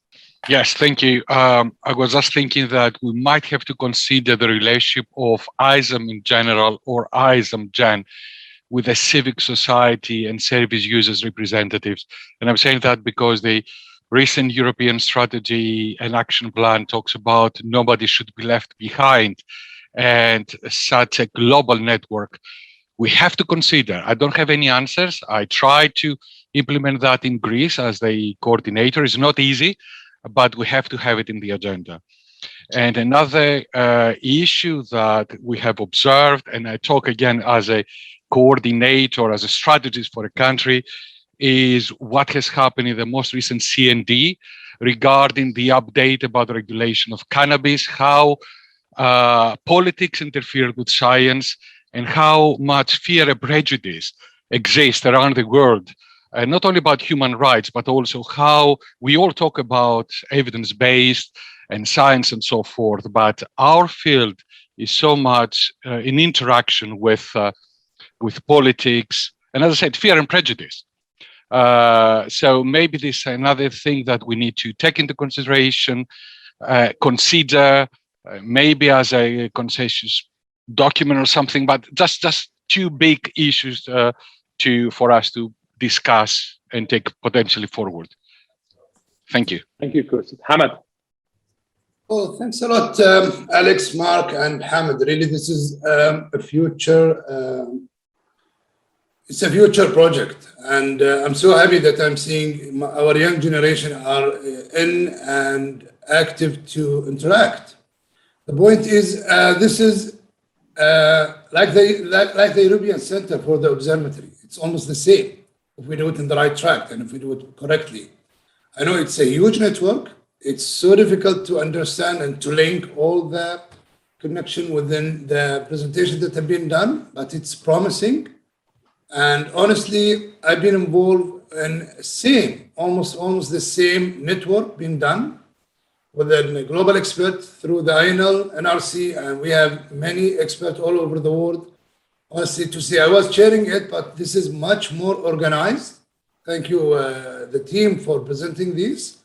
Speaker 10: Yes, thank you. I was just thinking that we might have to consider the relationship of ISAM in general or ISAM-GEN with the civic society and service users representatives. And I'm saying that because the recent European strategy and action plan talks about nobody should be left behind, and such a global network we have to consider. I don't have any answers. I try to implement that in Greece as the coordinator. It's not easy, but we have to have it in the agenda. And another issue that we have observed, and I talk again as a coordinator, as a strategist for a country, is what has happened in the most recent CND regarding the update about the regulation of cannabis, how politics interfered with science, and how much fear and prejudice exists around the world, not only about human rights, but also how we all talk about evidence-based and science and so forth, but our field is so much in interaction with politics, and as I said, fear and prejudice. So maybe this is another thing that we need to take into consideration, consider, maybe as a consensus document or something, but just two big issues for us to discuss and take potentially forward. Thank you.
Speaker 1: Thank you, Chris. Hamad.
Speaker 9: Oh, thanks a lot, Alex, Mark, and Hamad. Really, this is a future. It's a future project, and I'm so happy that I'm seeing our young generation are in and active to interact. The point is, this is like the European Center for the Observatory. It's almost the same if we do it in the right track and if we do it correctly. I know it's a huge network. It's so difficult to understand and to link all the connection within the presentations that have been done, but it's promising. And honestly, I've been involved in almost the same network being done with a global expert through the INL, NRC, and we have many experts all over the world. Honestly, to say I was chairing it, but this is much more organized. Thank you, the team, for presenting these.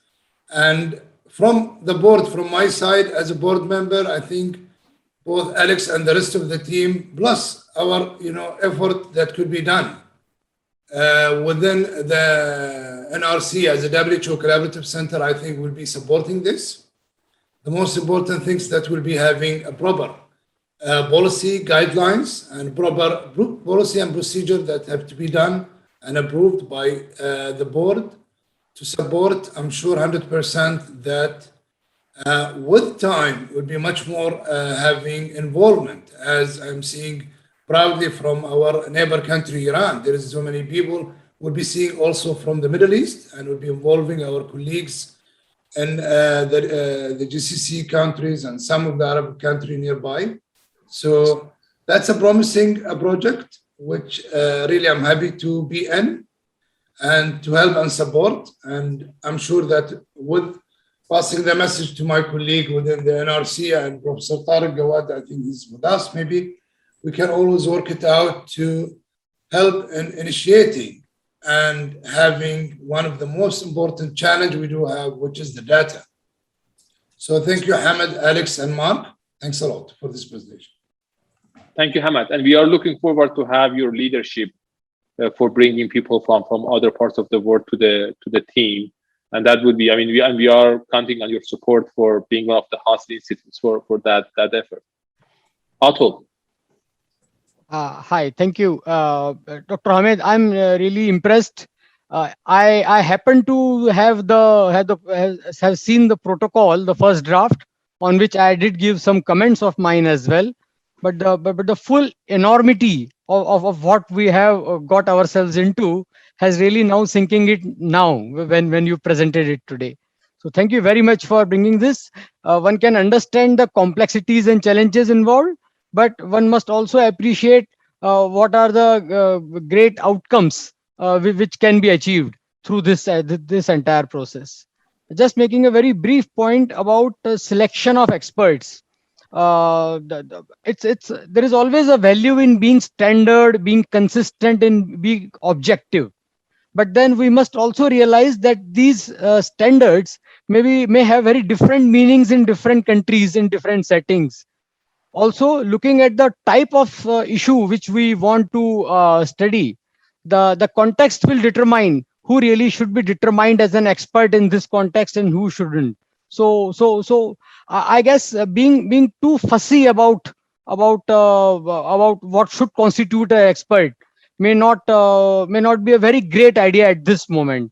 Speaker 9: And from the board, from my side as a board member, I think both Alex and the rest of the team, plus our effort that could be done within the NRC as a WHO Collaborative Center, I think will be supporting this. The most important things that will be having a proper policy guidelines and proper policy and procedure that have to be done and approved by the board to support, I'm sure 100% that with time would be much more having involvement, as I'm seeing proudly from our neighbor country, Iran. There is so many people we'll be seeing also from the Middle East, and we'll be involving our colleagues in the GCC countries and some of the Arab countries nearby. So that's a promising project, which really I'm happy to be in and to help and support. And I'm sure that with passing the message to my colleague within the NRC and Professor Tariq Gawad, I think he's with us, maybe we can always work it out to help in initiating and having one of the most important challenge we do have, which is the data. So thank you, Hamad, Alex, and Mark. Thanks a lot for this presentation.
Speaker 1: Thank you, Hamad. And we are looking forward to have your leadership for bringing people from other parts of the world to the team. And that would be, I mean, we are counting on your support for being one of the host institutes for that effort. Atul.
Speaker 3: Hi, thank you. Dr. Hamid, I'm really impressed. I happen to have seen the protocol, the first draft, on which I did give some comments of mine as well. But the full enormity of what we have got ourselves into has really now sinking it now when you presented it today. So thank you very much for bringing this. One can understand the complexities and challenges involved, but one must also appreciate what are the great outcomes which can be achieved through this entire process. Just making a very brief point about selection of experts. There is always a value in being standard, being consistent, and being objective. But then we must also realize that these standards may have very different meanings in different countries, in different settings. Also, looking at the type of issue which we want to study, the context will determine who really should be determined as an expert in this context and who shouldn't. So I guess being too fussy about what should constitute an expert may not be a very great idea at this moment.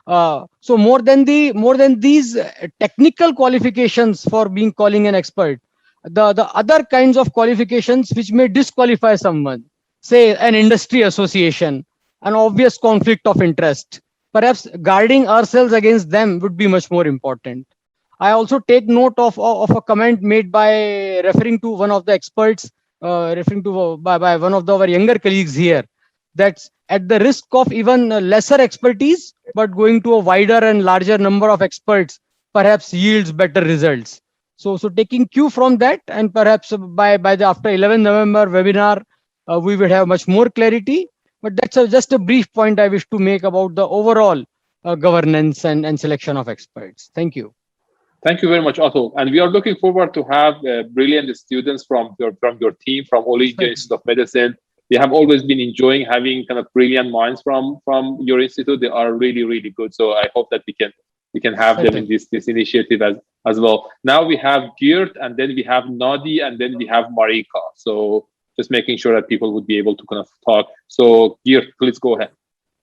Speaker 3: So more than these technical qualifications for being calling an expert, the other kinds of qualifications which may disqualify someone, say an industry association, an obvious conflict of interest, perhaps guarding ourselves against them would be much more important. I also take note of a comment made by referring to one of the experts, referring to by one of our younger colleagues here, that's at the risk of even lesser expertise, but going to a wider and larger number of experts perhaps yields better results. So taking cue from that, and perhaps by the after 11 November webinar, we will have much more clarity. But that's just a brief point I wish to make about the overall governance and selection of experts. Thank you.
Speaker 1: Thank you very much, Otto. And we are looking forward to have brilliant students from your team, from All India Institute of Medicine. We have always been enjoying having kind of brilliant minds from your institute. They are really, really good. So I hope that we can have them in this initiative as well. Now we have Geert, and then we have Nadi, and then we have Marika. So just making sure that people would be able to kind of talk. So Geert, please go ahead.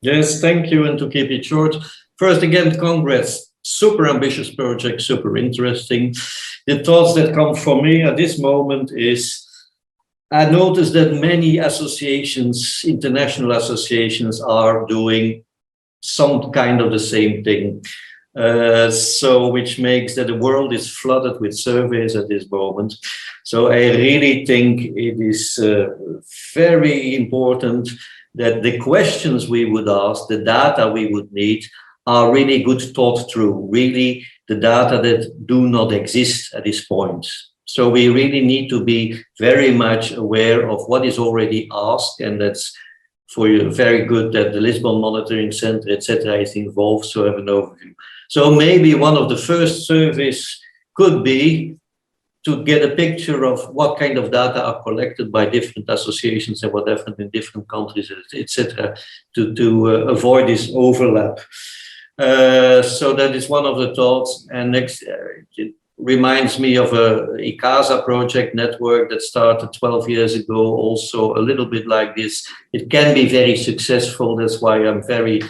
Speaker 13: Yes, thank you. And to keep it short, first again, congrats. Super ambitious project, super interesting. The thoughts that come for me at this moment is, I noticed that many associations, international associations, are doing some kind of the same thing. So which makes that the world is flooded with surveys at this moment. So I really think it is very important that the questions we would ask, the data we would need, are really good thought through, really the data that do not exist at this point. So we really need to be very much aware of what is already asked, and that's for you very good that the Lisbon Monitoring Center, etc., is involved, so have an overview. So maybe one of the first surveys could be to get a picture of what kind of data are collected by different associations and what happened in different countries, etc., to avoid this overlap. So that is one of the thoughts. And next, it reminds me of a ICASA project network that started 12 years ago, also a little bit like this. It can be very successful. That's why I'm very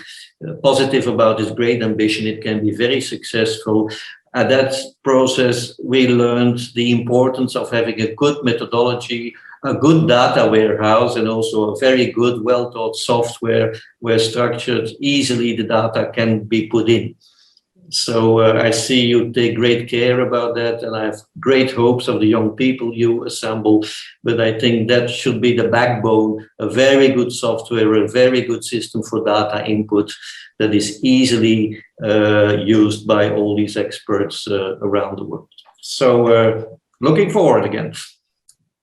Speaker 13: positive about this great ambition. It can be very successful. At that process, we learned the importance of having a good methodology, a good data warehouse, and also a very good, well-thought software where structured easily the data can be put in. So I see you take great care about that, and I have great hopes of the young people you assemble. But I think that should be the backbone, a very good software, a very good system for data input that is easily used by all these experts around the world. So looking forward again.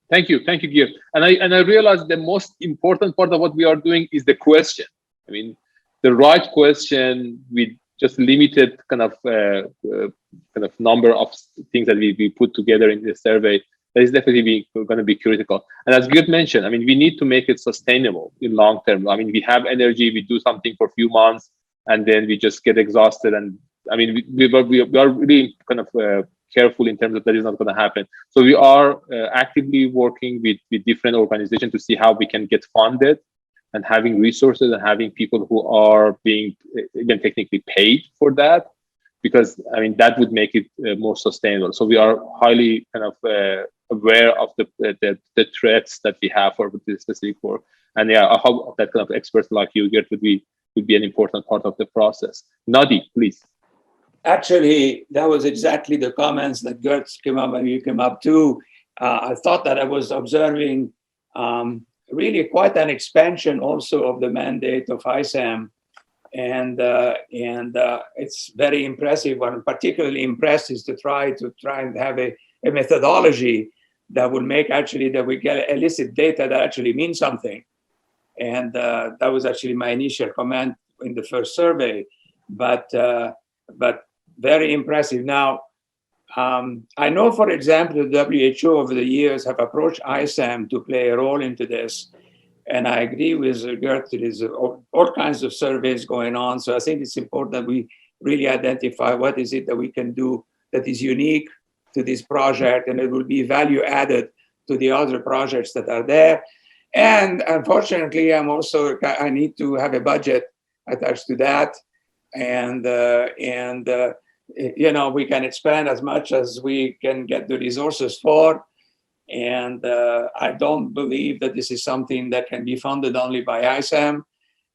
Speaker 1: Thank you, Geert. And I realized the most important part of what we are doing is the question. I mean, the right question with just limited kind of number of things that we put together in the survey, that is definitely going to be critical. And as Geert mentioned, I mean, we need to make it sustainable in long term. I mean, we have energy, we do something for a few months, and then we just get exhausted. And I mean, we are really kind of careful in terms of that is not going to happen. So we are actively working with different organizations to see how we can get funded and having resources and having people who are being even technically paid for that, because I mean that would make it more sustainable. So we are highly kind of aware of the threats that we have for this specific work, and yeah, I hope that kind of experts like you, Geert, would be an important part of the process. Nadi, please.
Speaker 4: Actually, that was exactly the comments that Geert came up and you came up too. I thought that I was observing really quite an expansion also of the mandate of ISAM. And it's very impressive. What I'm particularly impressed is to try and have a methodology that will make actually that we get illicit data that actually means something. And that was actually my initial comment in the first survey, but very impressive. Now, I know, for example, the WHO over the years have approached ISAM to play a role into this. And I agree with Geert, there's all kinds of surveys going on. So I think it's important that we really identify what is it that we can do that is unique to this project, and it will be value added to the other projects that are there. And unfortunately, I need to have a budget attached to that. And we can expand as much as we can get the resources for. And I don't believe that this is something that can be funded only by ISAM.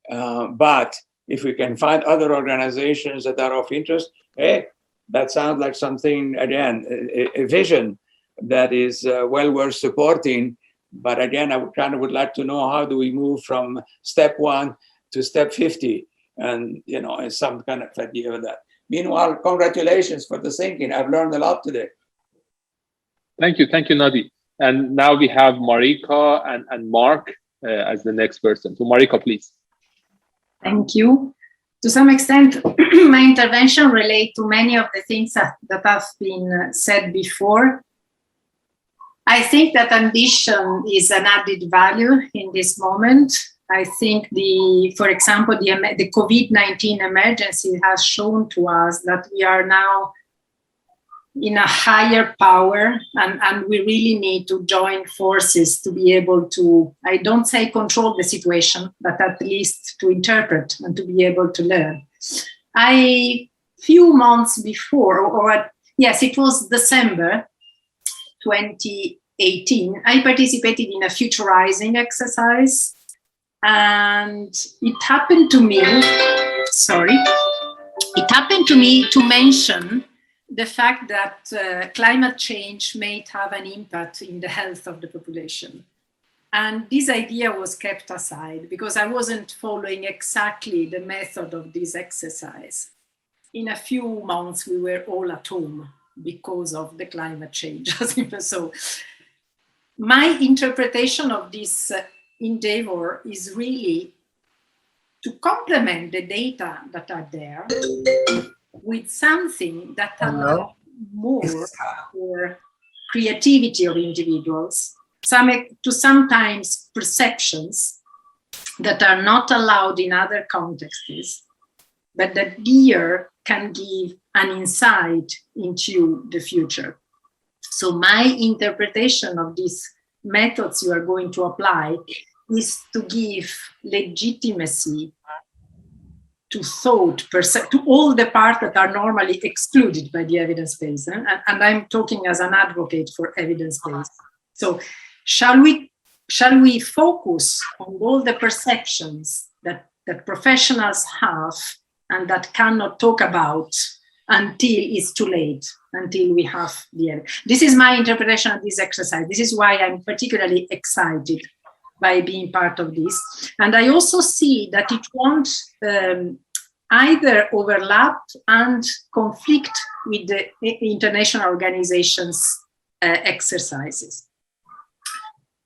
Speaker 4: But if we can find other organizations that are of interest, hey, that sounds like something, again, a vision that is well worth supporting. But again, I would like to know, how do we move from step 1 to step 50? And, some kind of idea of that. Meanwhile, congratulations for the thinking. I've learned a lot today.
Speaker 1: Thank you, Nadi. And now we have Marika and Mark as the next person. So Marika, please.
Speaker 5: Thank you. To some extent, my intervention relates to many of the things that have been said before. I think that ambition is an added value in this moment. I think for example, the COVID-19 emergency has shown to us that we are now in a higher power, and we really need to join forces to be able to, I don't say control the situation, but at least to interpret and to be able to learn. Few months before, yes, it was December 2018, I participated in a futurizing exercise, and it happened to me to mention the fact that climate change may have an impact in the health of the population. And this idea was kept aside because I wasn't following exactly the method of this exercise. In a few months, we were all at home because of the climate change. So my interpretation of this endeavor is really to complement the data that are there with something that allows more for creativity of individuals, sometimes perceptions that are not allowed in other contexts, but that here can give an insight into the future. So my interpretation of these methods you are going to apply is to give legitimacy to thought, to all the parts that are normally excluded by the evidence base. And I'm talking as an advocate for evidence base. So shall we focus on all the perceptions that professionals have and that cannot talk about until it's too late, until we have the evidence? This is my interpretation of this exercise. This is why I'm particularly excited by being part of this. And I also see that it won't either overlap and conflict with the international organizations' exercises.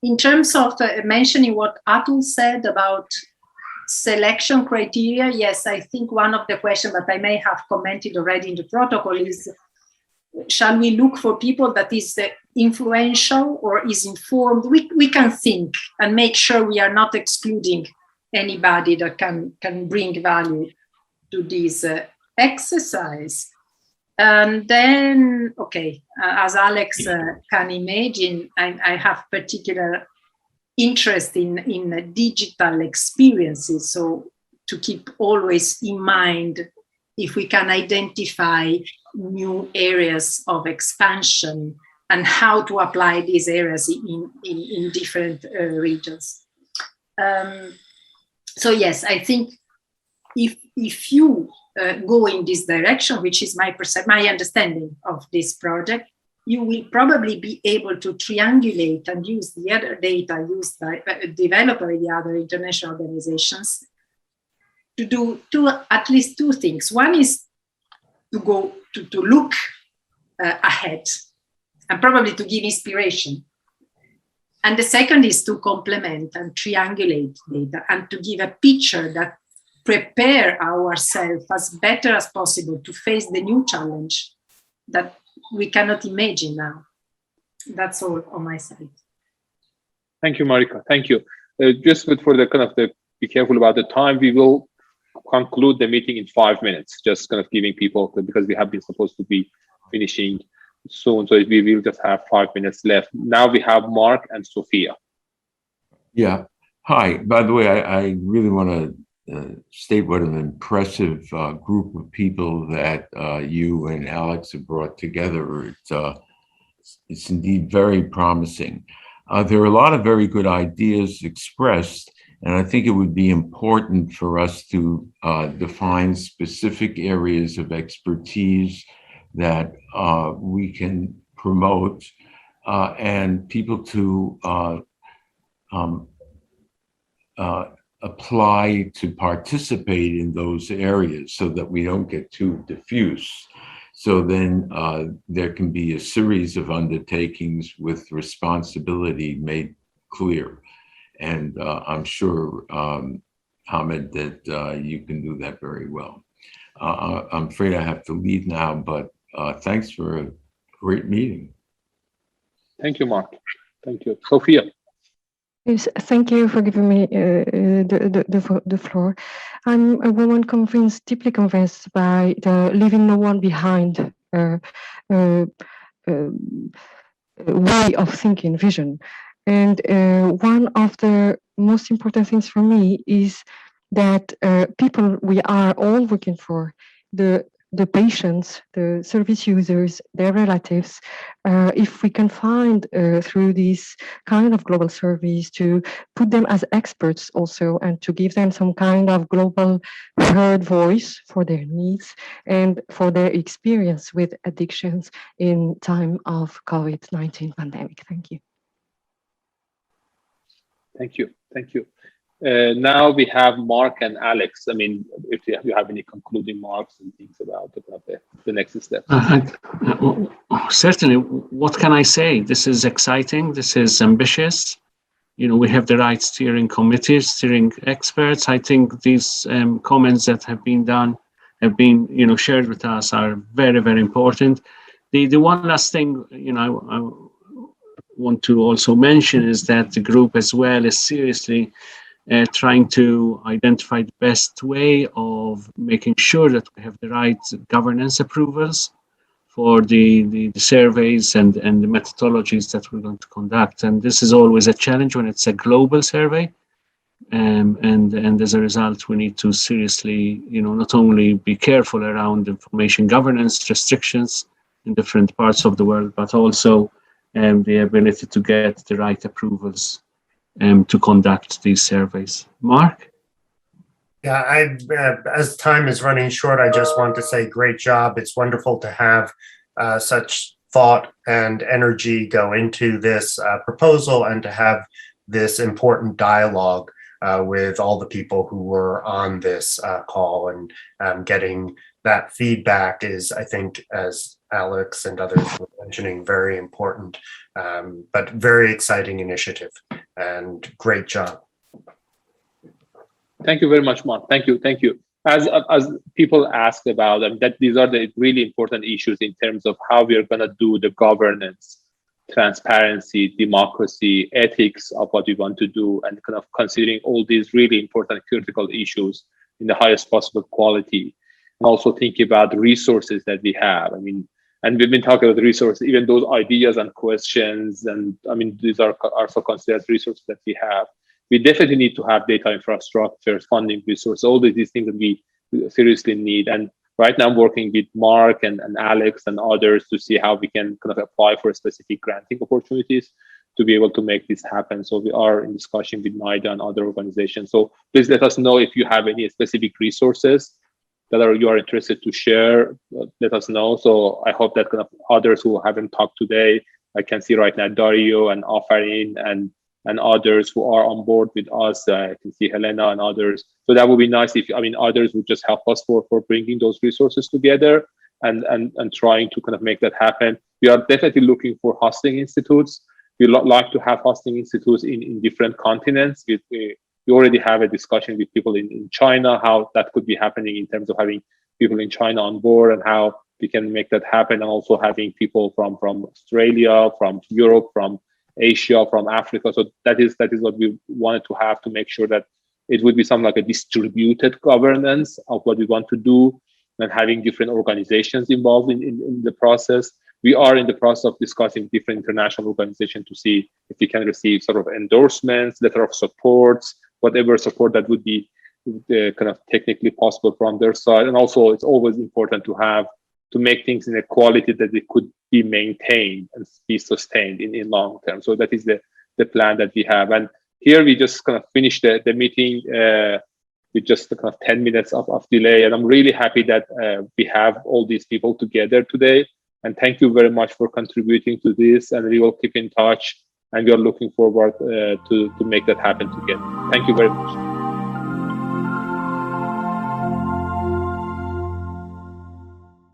Speaker 5: In terms of mentioning what Atul said about selection criteria, yes, I think one of the questions that I may have commented already in the protocol is, shall we look for people that is influential or is informed? We can think and make sure we are not excluding anybody that can bring value to this exercise. And then, okay, as Alex can imagine, I have particular interest in digital experiences. So to keep always in mind if we can identify new areas of expansion and how to apply these areas in different regions. So yes, I think if you go in this direction, which is my understanding of this project, you will probably be able to triangulate and use the other data used by developed by the other international organizations to do at least two things. One is to go to look ahead and probably to give inspiration. And the second is to complement and triangulate data and to give a picture that prepare ourselves as better as possible to face the new challenge that we cannot imagine now. That's all on my side.
Speaker 1: Thank you, Marika. Thank you. Just for be careful about the time. We will conclude the meeting in 5 minutes. Just giving people, because we have been supposed to be finishing soon, so we will just have 5 minutes left. Now we have Mark and Sophia.
Speaker 6: Yeah. Hi. By the way, I really want to state what an impressive group of people that you and Alex have brought together. It's indeed very promising. There are a lot of very good ideas expressed, and I think it would be important for us to define specific areas of expertise that we can promote and people to apply to participate in those areas so that we don't get too diffuse. So then there can be a series of undertakings with responsibility made clear. And I'm sure, Hamid, that you can do that very well. I'm afraid I have to leave now, but thanks for a great meeting.
Speaker 1: Thank you, Mark. Thank you. Sophia.
Speaker 7: Yes, thank you for giving me the floor. I'm a woman convinced, deeply convinced by the leaving no one behind way of thinking, vision. And one of the most important things for me is that people we are all working for, the patients, the service users, their relatives, if we can find through these kind of global surveys to put them as experts also and to give them some kind of global heard voice for their needs and for their experience with addictions in time of COVID-19 pandemic. Thank you.
Speaker 1: Thank you. Thank you. Now we have Mark and Alex. I mean, if you have any concluding marks and things about the next step.
Speaker 2: Certainly, what can I say? This is exciting. This is ambitious. You know, we have the right steering committees, steering experts. I think these comments that have been done, have been, you know, shared with us are very, very important. The one last thing, you know, I want to also mention is that the group as well is seriously trying to identify the best way of making sure that we have the right governance approvals for the surveys and the methodologies that we're going to conduct. And this is always a challenge when it's a global survey. And as a result, we need to seriously, you know, not only be careful around information governance restrictions in different parts of the world, but also the ability to get the right approvals to conduct these surveys. Mark?
Speaker 8: Yeah, as time is running short, I just want to say great job. It's wonderful to have such thought and energy go into this proposal and to have this important dialogue with all the people who were on this call, and getting that feedback is, I think, as Alex and others were mentioning, very important, but very exciting initiative, and great job.
Speaker 1: Thank you very much, Mark. Thank you. Thank you. As people asked about them, that these are the really important issues in terms of how we are going to do the governance, transparency, democracy, ethics of what we want to do, and kind of considering all these really important critical issues in the highest possible quality. And also thinking about the resources that we have. I mean, and we've been talking about the resources, even those ideas and questions, and I mean, these are also considered resources that we have. We definitely need to have data infrastructure, funding resources, all these things that we seriously need. And right now I'm working with Mark and Alex and others to see how we can kind of apply for specific granting opportunities to be able to make this happen. So we are in discussion with NIDA and other organizations. So please let us know if you have any specific resources that you are interested to share. Let us know. So I hope that kind of others who haven't talked today, I can see right now Dario and Afarin and others who are on board with us. I can see Helena and others. So that would be nice if, I mean, others would just help us for bringing those resources together and trying to kind of make that happen. We are definitely looking for hosting institutes. We like to have hosting institutes in different continents. We already have a discussion with people in China, how that could be happening in terms of having people in China on board and how we can make that happen. And also having people from Australia, from Europe, from Asia, from Africa. So that is what we wanted to have to make sure that it would be something like a distributed governance of what we want to do, and having different organizations involved in the process. We are in the process of discussing different international organizations to see if we can receive sort of endorsements, letter of supports, whatever support that would be kind of technically possible from their side. And also, it's always important to make things in a quality that it could be maintained and be sustained in long term. So that is the plan that we have. And here we just kind of finished the meeting with just kind of 10 minutes of delay. And I'm really happy that we have all these people together today. And thank you very much for contributing to this. And we will keep in touch. And we are looking forward to make that happen together. Thank you very much.